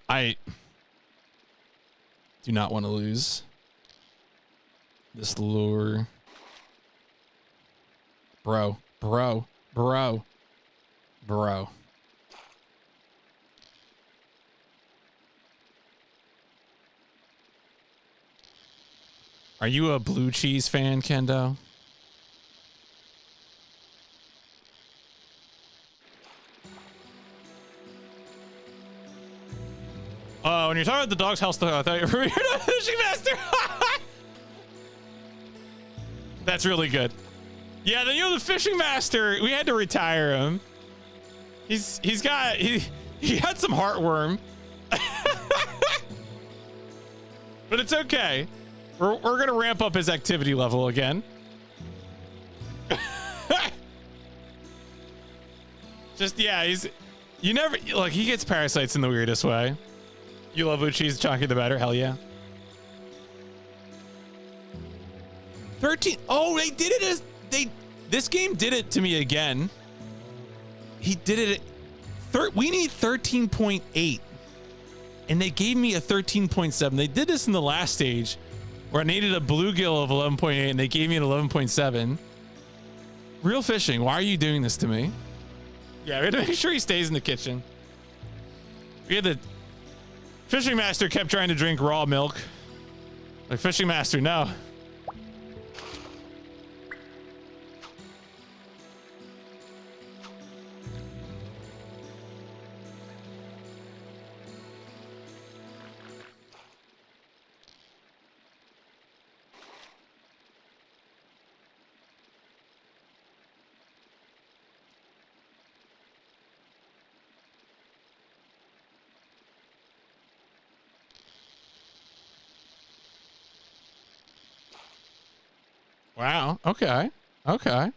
I do not want to lose this lure. Bro. Are you a blue cheese fan, Kendo? Oh, when you're talking about the dog's house, I thought you were a fishing master. That's really good. Yeah, the fishing master, we had to retire him. He had some heartworm. But it's okay. We're gonna ramp up his activity level again. Just yeah, you never like he gets parasites in the weirdest way. You love blue cheese, chunky the better, hell yeah. 13. Oh, they did it this game did it to me again. He did it we need 13.8 and they gave me a 13.7. They did this in the last stage where I needed a bluegill of 11.8 and they gave me an 11.7. Real fishing, why are you doing this to me? Yeah, we had to make sure he stays in the kitchen. We had the fishing master kept trying to drink raw milk. Like, fishing master, no. Wow. Okay. Okay.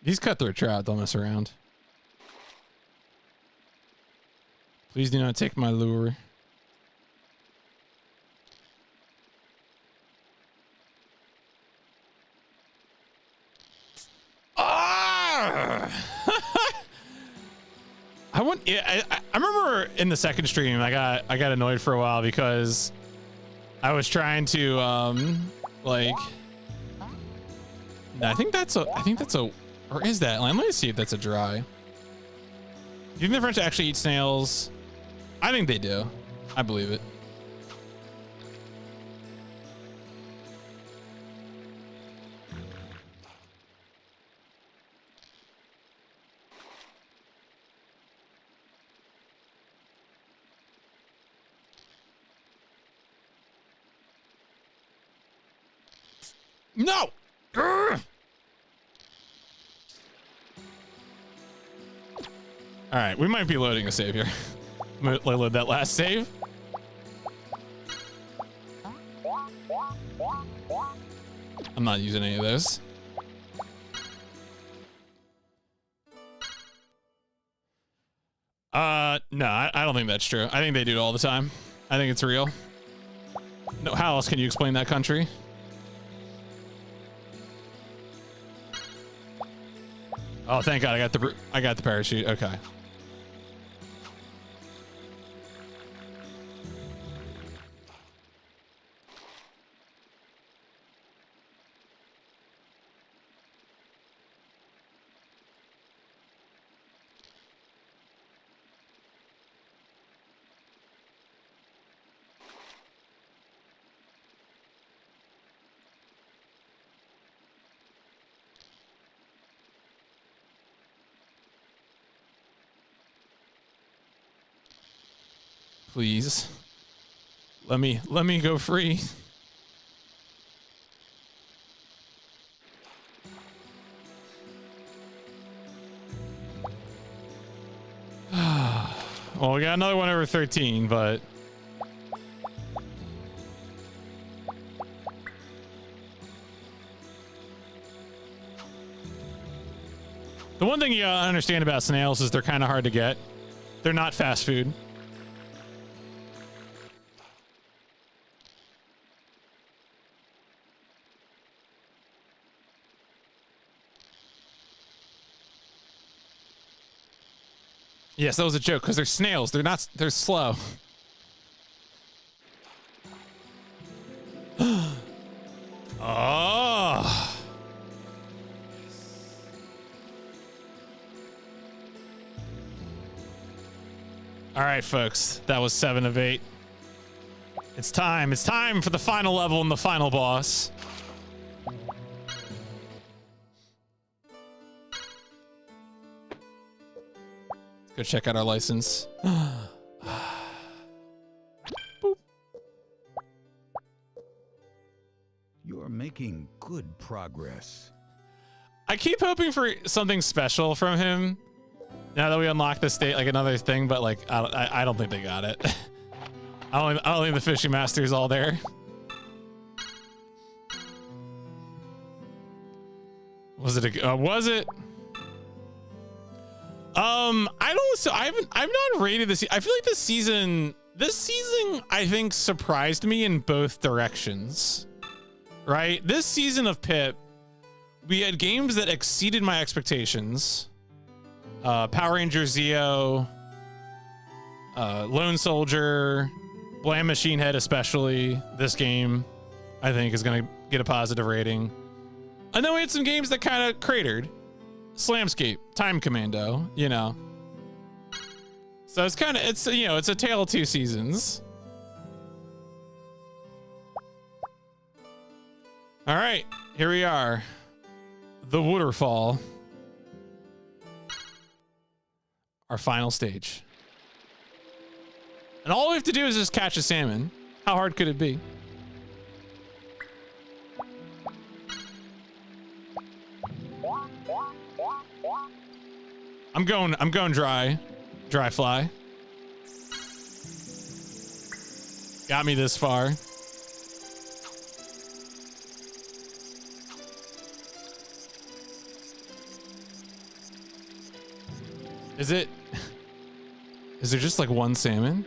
These cutthroat trout don't mess around. Please do not take my lure. Ah! I remember in the second stream I got annoyed for a while because I was trying to like I think that's a or is that? Let me see if that's a dry. Do you think the French actually eat snails? I think they do. I believe it. No! Urgh! All right, we might be loading a save here. I'm gonna load that last save. I'm not using any of those. No, I don't think that's true. I think they do it all the time. I think it's real. No, how else can you explain that country? Oh, thank God, I got the parachute. Okay. Please. Let me go free. Well, we got another one over 13, but the one thing you gotta understand about snails is they're kind of hard to get. They're not fast food. Yes, that was a joke because they're snails. They're not. They're slow. Oh. All right, folks. That was 7 of 8. It's time. It's time for the final level and the final boss. Go check out our license. Boop. You're making good progress. I keep hoping for something special from him now that we unlock the state, like another thing, but like I don't think they got it. I don't think the fishing master's all there. Was it was it? I've not rated this. I feel like this season I think surprised me in both directions. Right? This season of PIP, we had games that exceeded my expectations. Power Ranger Zeo, Lone Soldier, Blam Machine Head, especially this game, I think is gonna get a positive rating. And then we had some games that kind of cratered. Slamscape, Time Commando, you know. So it's kind of, it's a tale of two seasons. All right, here we are. The Waterfall. Our final stage. And all we have to do is just catch a salmon. How hard could it be? I'm going dry fly. Got me this far. Is it? Is there just like one salmon?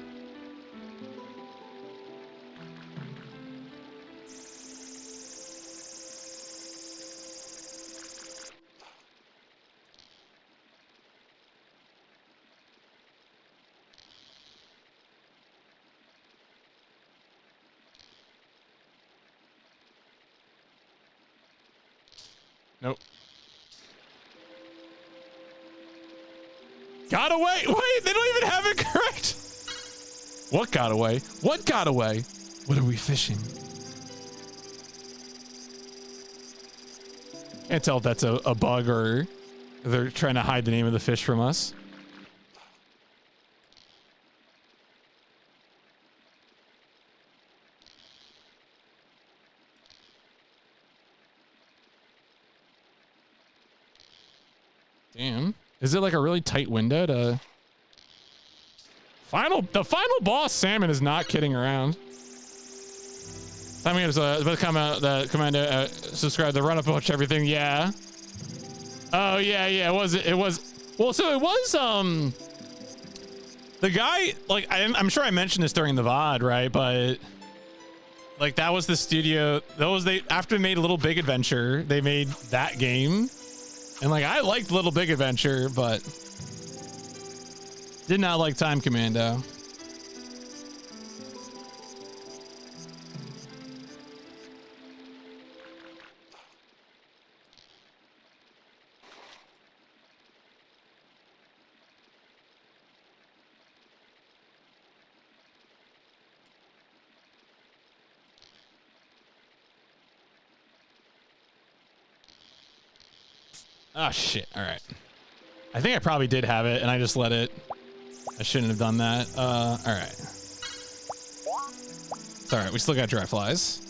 Nope. Got away! Wait, they don't even have it correct! What got away? What got away? What are we fishing? Can't tell if that's a bug or they're trying to hide the name of the fish from us. Damn. Is it like a really tight window to... The final boss salmon is not kidding around. Time gives the commando subscribe the run up watch everything. Yeah. Oh yeah. It was well, so it was the guy, like I'm sure I mentioned this during the VOD, right? But like that was the studio, after they made Little Big Adventure, they made that game. And like I liked Little Big Adventure, but did not like Time Commando. Oh shit, all right. I think I probably did have it and I just let it. I shouldn't have done that. All right. It's all right, we still got dry flies.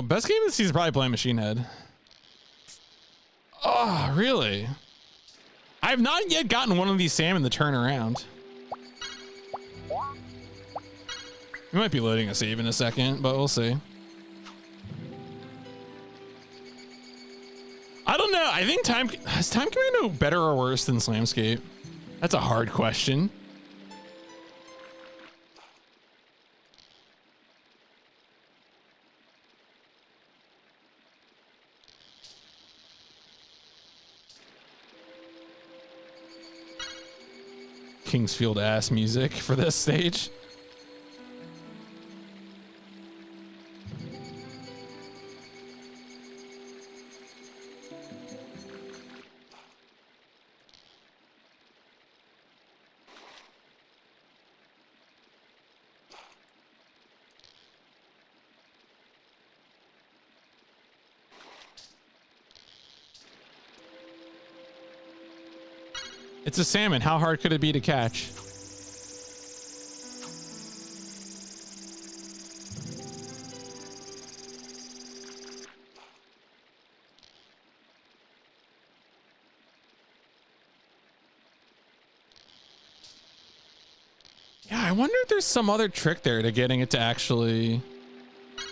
Best game of the season is probably playing Machine Head. Oh, really? I have not yet gotten one of these salmon to turn around. We might be loading a save in a second, but we'll see. I don't know. I think is Time Commando better or worse than Slamscape? That's a hard question. Kingsfield ass music for this stage. It's a salmon. How hard could it be to catch? Yeah, I wonder if there's some other trick there to getting it to actually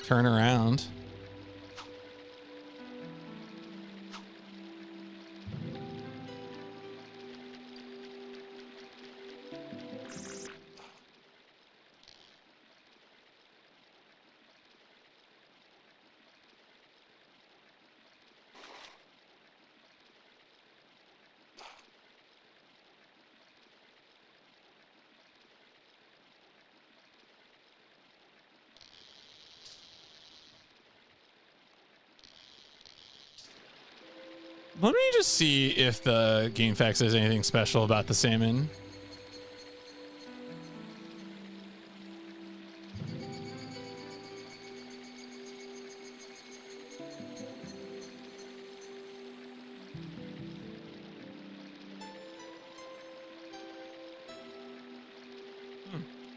turn around. Let me just see if the game fact says anything special about the salmon.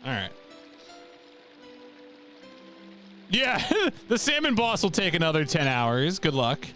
All right. Yeah, the salmon boss will take another 10 hours. Good luck.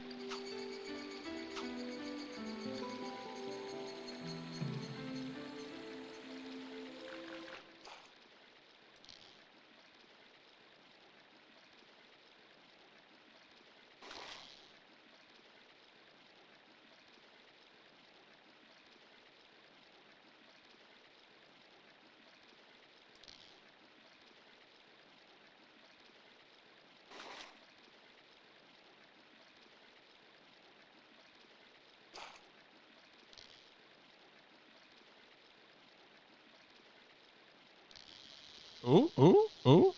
Ooh, ooh, ooh.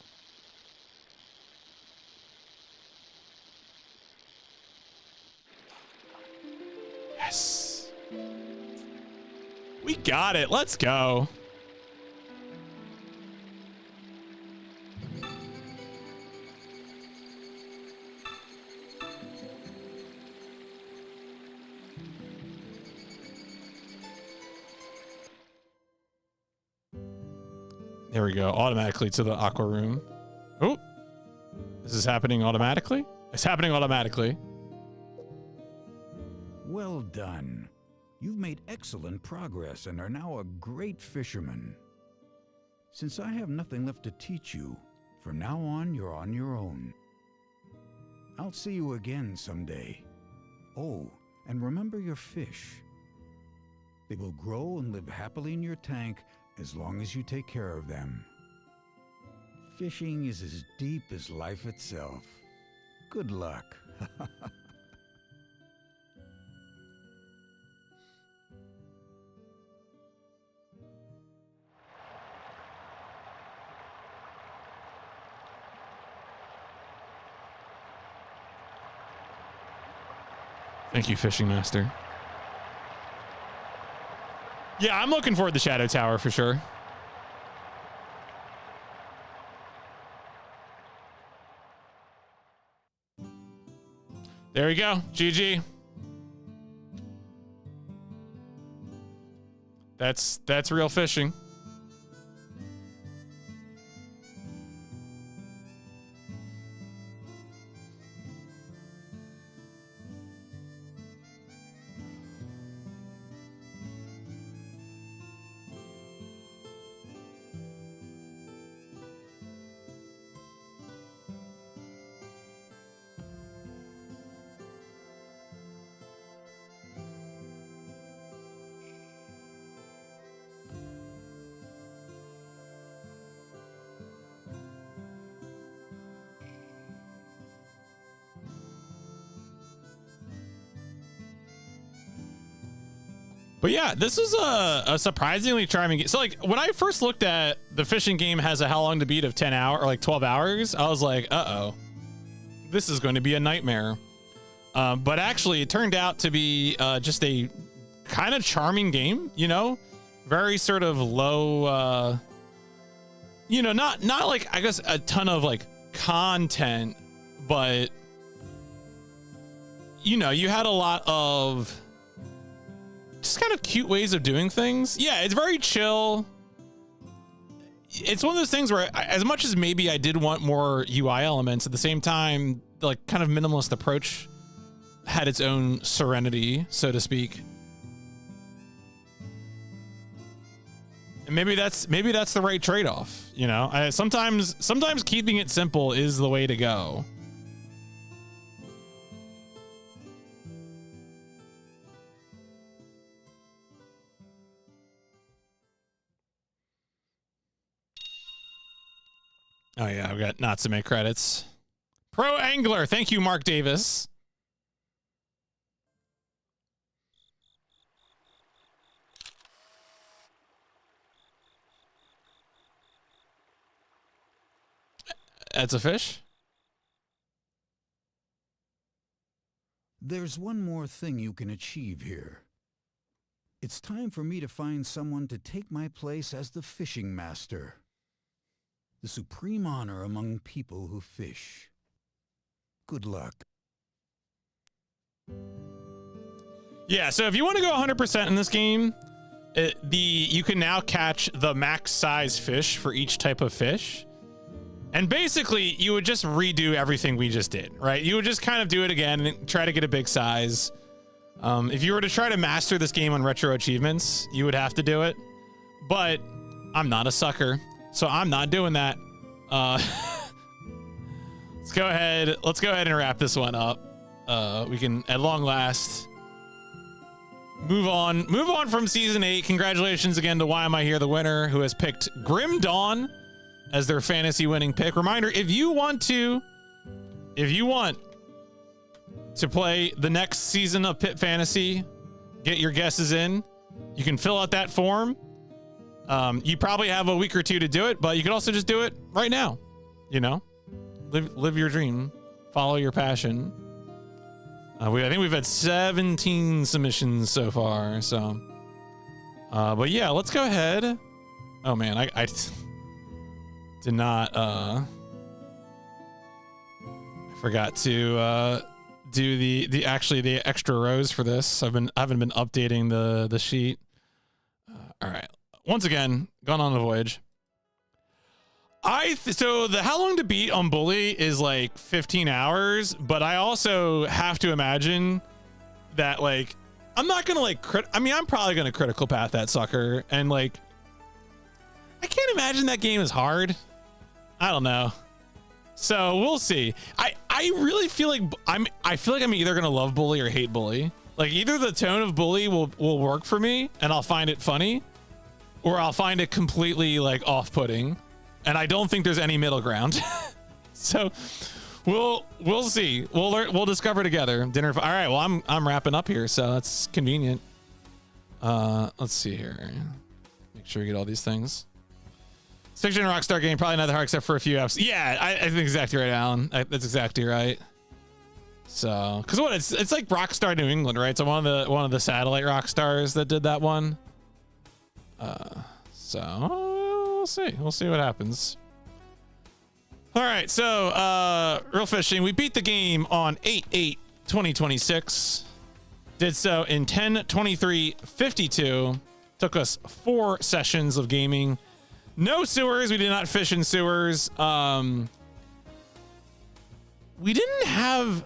Yes. We got it. Let's go. There we go. Automatically to the aqua room. Oh, this is happening automatically? It's happening automatically. Well done. You've made excellent progress and are now a great fisherman. Since I have nothing left to teach you, from now on you're on your own. I'll see you again someday. Oh, and remember your fish. They will grow and live happily in your tank as long as you take care of them. Fishing is as deep as life itself. Good luck. Thank you, Fishing Master. Yeah, I'm looking forward to Shadow Tower for sure. There we go. GG. That's real fishing. But yeah, this was a surprisingly charming game. So like when I first looked at the fishing game has a how long to beat of 10 hours or like 12 hours, I was like, uh-oh, this is going to be a nightmare. But actually it turned out to be just a kind of charming game, you know, very sort of low, you know, not like, I guess a ton of like content, but you know, you had a lot of just kind of cute ways of doing things. Yeah, it's very chill. It's one of those things where as much as maybe I did want more UI elements, at the same time, the like kind of minimalist approach had its own serenity, so to speak. And maybe that's the right trade-off, you know? Sometimes keeping it simple is the way to go. Oh yeah, I've got Natsume credits. Pro Angler, thank you, Mark Davis. That's a fish? There's one more thing you can achieve here. It's time for me to find someone to take my place as the fishing master. The supreme honor among people who fish. Good luck. Yeah, so if you want to go 100% in this game, you can now catch the max size fish for each type of fish. And basically, you would just redo everything we just did, right? You would just kind of do it again and try to get a big size. If you were to try to master this game on retro achievements, you would have to do it. But I'm not a sucker, so I'm not doing that. Let's go ahead and wrap this one up. We can, at long last, move on from season 8. Congratulations again to Why Am I Here, the winner, who has picked Grim Dawn as their fantasy winning pick. Reminder, if you want to play the next season of Pit Fantasy, get your guesses in, you can fill out that form. You probably have a week or two to do it, but you can also just do it right now. You know, live your dream, follow your passion. I think we've had 17 submissions so far. So, but yeah, let's go ahead. Oh man, I did not. I forgot to do the extra rows for this. I haven't been updating the sheet. All right. Once again, gone on a voyage. So the how long to beat on Bully is like 15 hours, but I also have to imagine that like I'm not gonna like I'm probably gonna critical path that sucker, and like I can't imagine that game is hard. I don't know. So we'll see. I really feel like I'm either gonna love Bully or hate Bully. Like either the tone of Bully will work for me and I'll find it funny, or I'll find it completely like off-putting. And I don't think there's any middle ground. So we'll see. We'll discover together. Dinner. All right. Well, I'm wrapping up here, so that's convenient. Let's see here. Make sure we get all these things. 6th gen Rockstar game, probably not that hard except for a few apps. Yeah, I think exactly right, Alan. That's exactly right. So, because what it's like Rockstar New England, right? So one of the satellite Rockstars that did that one. So we'll see. We'll see what happens. All right. So Real Fishing, we beat the game on 8/8/2026. Did so in 10:23:52. Took us 4 sessions of gaming. No sewers. We did not fish in sewers. We didn't have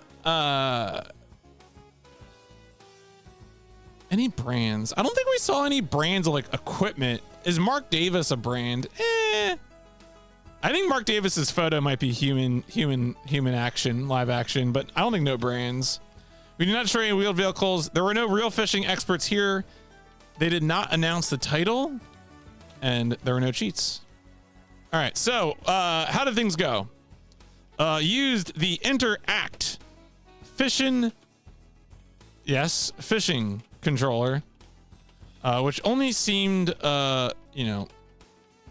any brands. I don't think we saw any brands of like equipment. Is Mark Davis a brand? I think Mark Davis's photo might be human action, live action, but I don't think no brands. We did not show any wheeled vehicles. There were no real fishing experts here. They did not announce the title, and there were no cheats. All right, so how did things go? Used the Interact fishing controller, which only seemed, to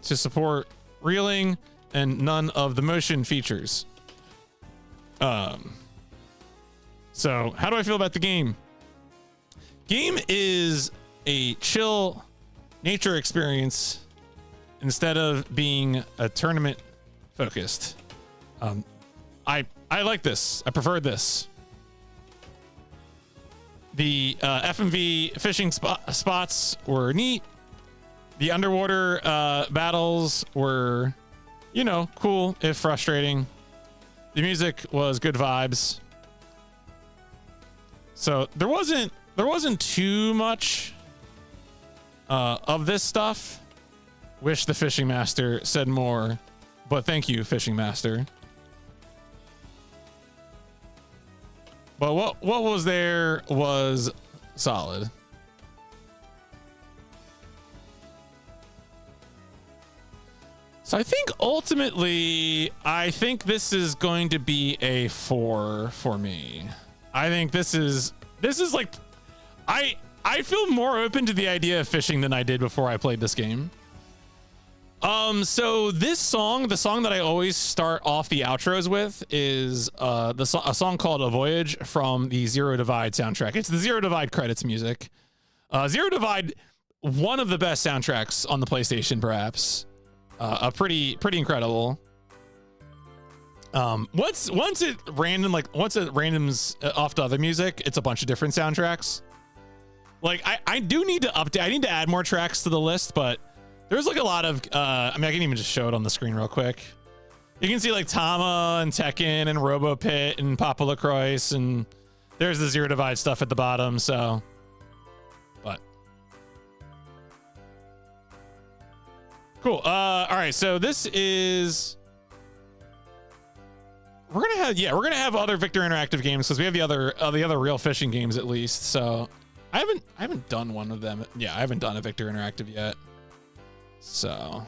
support reeling and none of the motion features. So how do I feel about the game? Game is a chill nature experience instead of being a tournament focused. I like this. I preferred this. The FMV fishing spots were neat. The underwater battles were, cool if frustrating. The music was good vibes. So there wasn't too much of this stuff. Wish the Fishing Master said more, but thank you, Fishing Master. But what was there was solid. So I think ultimately, this is going to be a 4 for me. I think this is like, I feel more open to the idea of fishing than I did before I played this game. So this song, the song that I always start off the outros with, is a song called "A Voyage" from the Zero Divide soundtrack. It's the Zero Divide credits music. Zero Divide, one of the best soundtracks on the PlayStation, perhaps. Pretty incredible. Once it randoms off to other music, it's a bunch of different soundtracks. Like I do need to update. I need to add more tracks to the list, but there's like a lot of, I can even just show it on the screen real quick. You can see like Tama and Tekken and Robo Pit and Papa LaCroix, and there's the Zero Divide stuff at the bottom. So, but cool. All right. So this is, we're going to have other Victor Interactive games because we have the other real fishing games at least. So I haven't done one of them. Yeah. I haven't done a Victor Interactive yet. So, all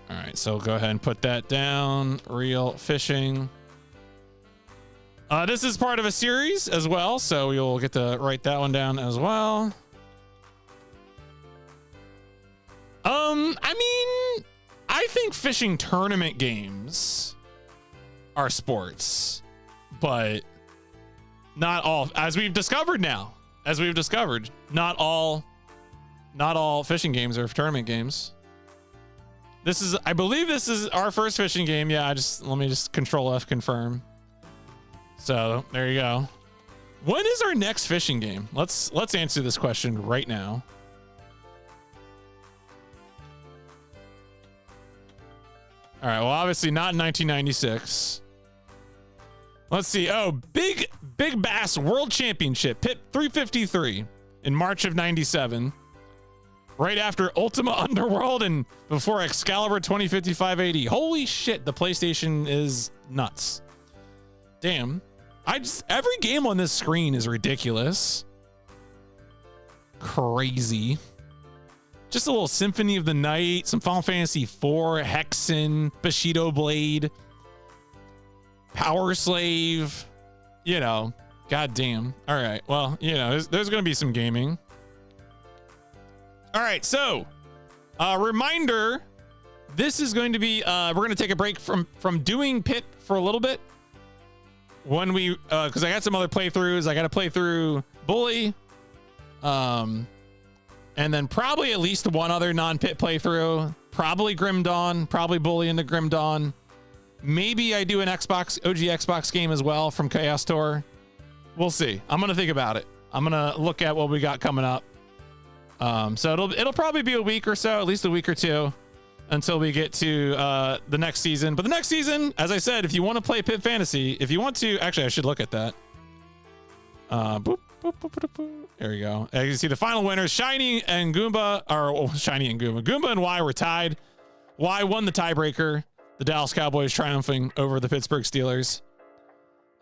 right, so go ahead and put that down. Real fishing. This is part of a series as well, so we'll get to write that one down as well. I mean, I think fishing tournament games are sports, but not all, as we've discovered now, not all fishing games are tournament games. I believe this is our first fishing game. Yeah, let me just Control F confirm. So there you go. When is our next fishing game? Let's answer this question right now. All right, well, obviously not in 1996. Let's see. Oh, Big Bass World Championship, PIP 353 in March of 97. Right after Ultima Underworld and before Excalibur 2055 AD. Holy shit, the PlayStation is nuts. Damn. Every game on this screen is ridiculous. Crazy. Just a little Symphony of the Night, some Final Fantasy IV, Hexen, Bushido Blade, Power Slave, goddamn. All right, well, there's going to be some gaming. All right, so reminder, this is going to be, we're going to take a break from doing PIP for a little bit. When we, because I got some other playthroughs. I got to play through Bully. And then probably at least one other non-PIP playthrough. Probably Grim Dawn. Probably Bully into Grim Dawn. Maybe I do an OG Xbox game as well from Chaos Tour. We'll see. I'm gonna think about it. I'm gonna look at what we got coming up. So it'll probably be a week or so, at least a week or two, until we get to the next season. But the next season, as I said, if you want to play Pip Fantasy, if you want to, actually I should look at that. Boop, boop, boop, boop, boop. There you go. As you can see, the final winners, Shiny and Goomba, Goomba and Y were tied. Y won the tiebreaker. The Dallas Cowboys triumphing over the Pittsburgh Steelers.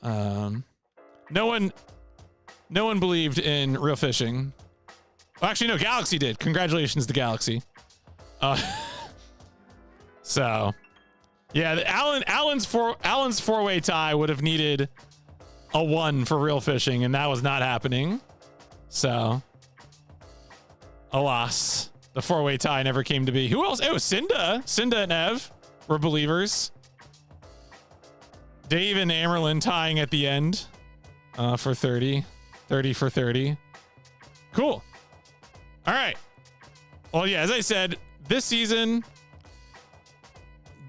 No one believed in real fishing. Well, actually, no, Galaxy did. Congratulations to Galaxy. So, yeah, Alan's four-way tie would have needed a 1 for real fishing, and that was not happening. So, alas, the four-way tie never came to be. Who else? It was Cinda and Ev were believers. Dave and Amerlin tying at the end for 30 for 30. Cool. All right. Well, yeah, as I said, this season,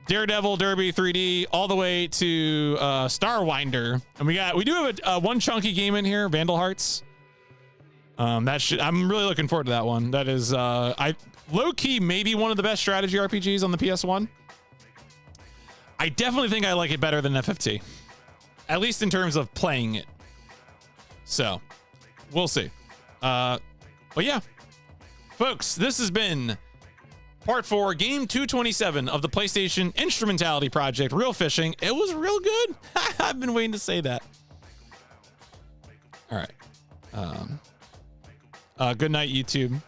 Daredevil Derby 3D all the way to Starwinder, and we do have a one chunky game in here, Vandal Hearts. I'm really looking forward to that one. That is low key maybe one of the best strategy RPGs on the PS1. I definitely think I like it better than FFT, at least in terms of playing it. So we'll see. But yeah, folks, this has been Part 4, Game 227 of the PlayStation Instrumentality Project, Real Fishing. It was real good. I've been waiting to say that. All right. Good night, YouTube.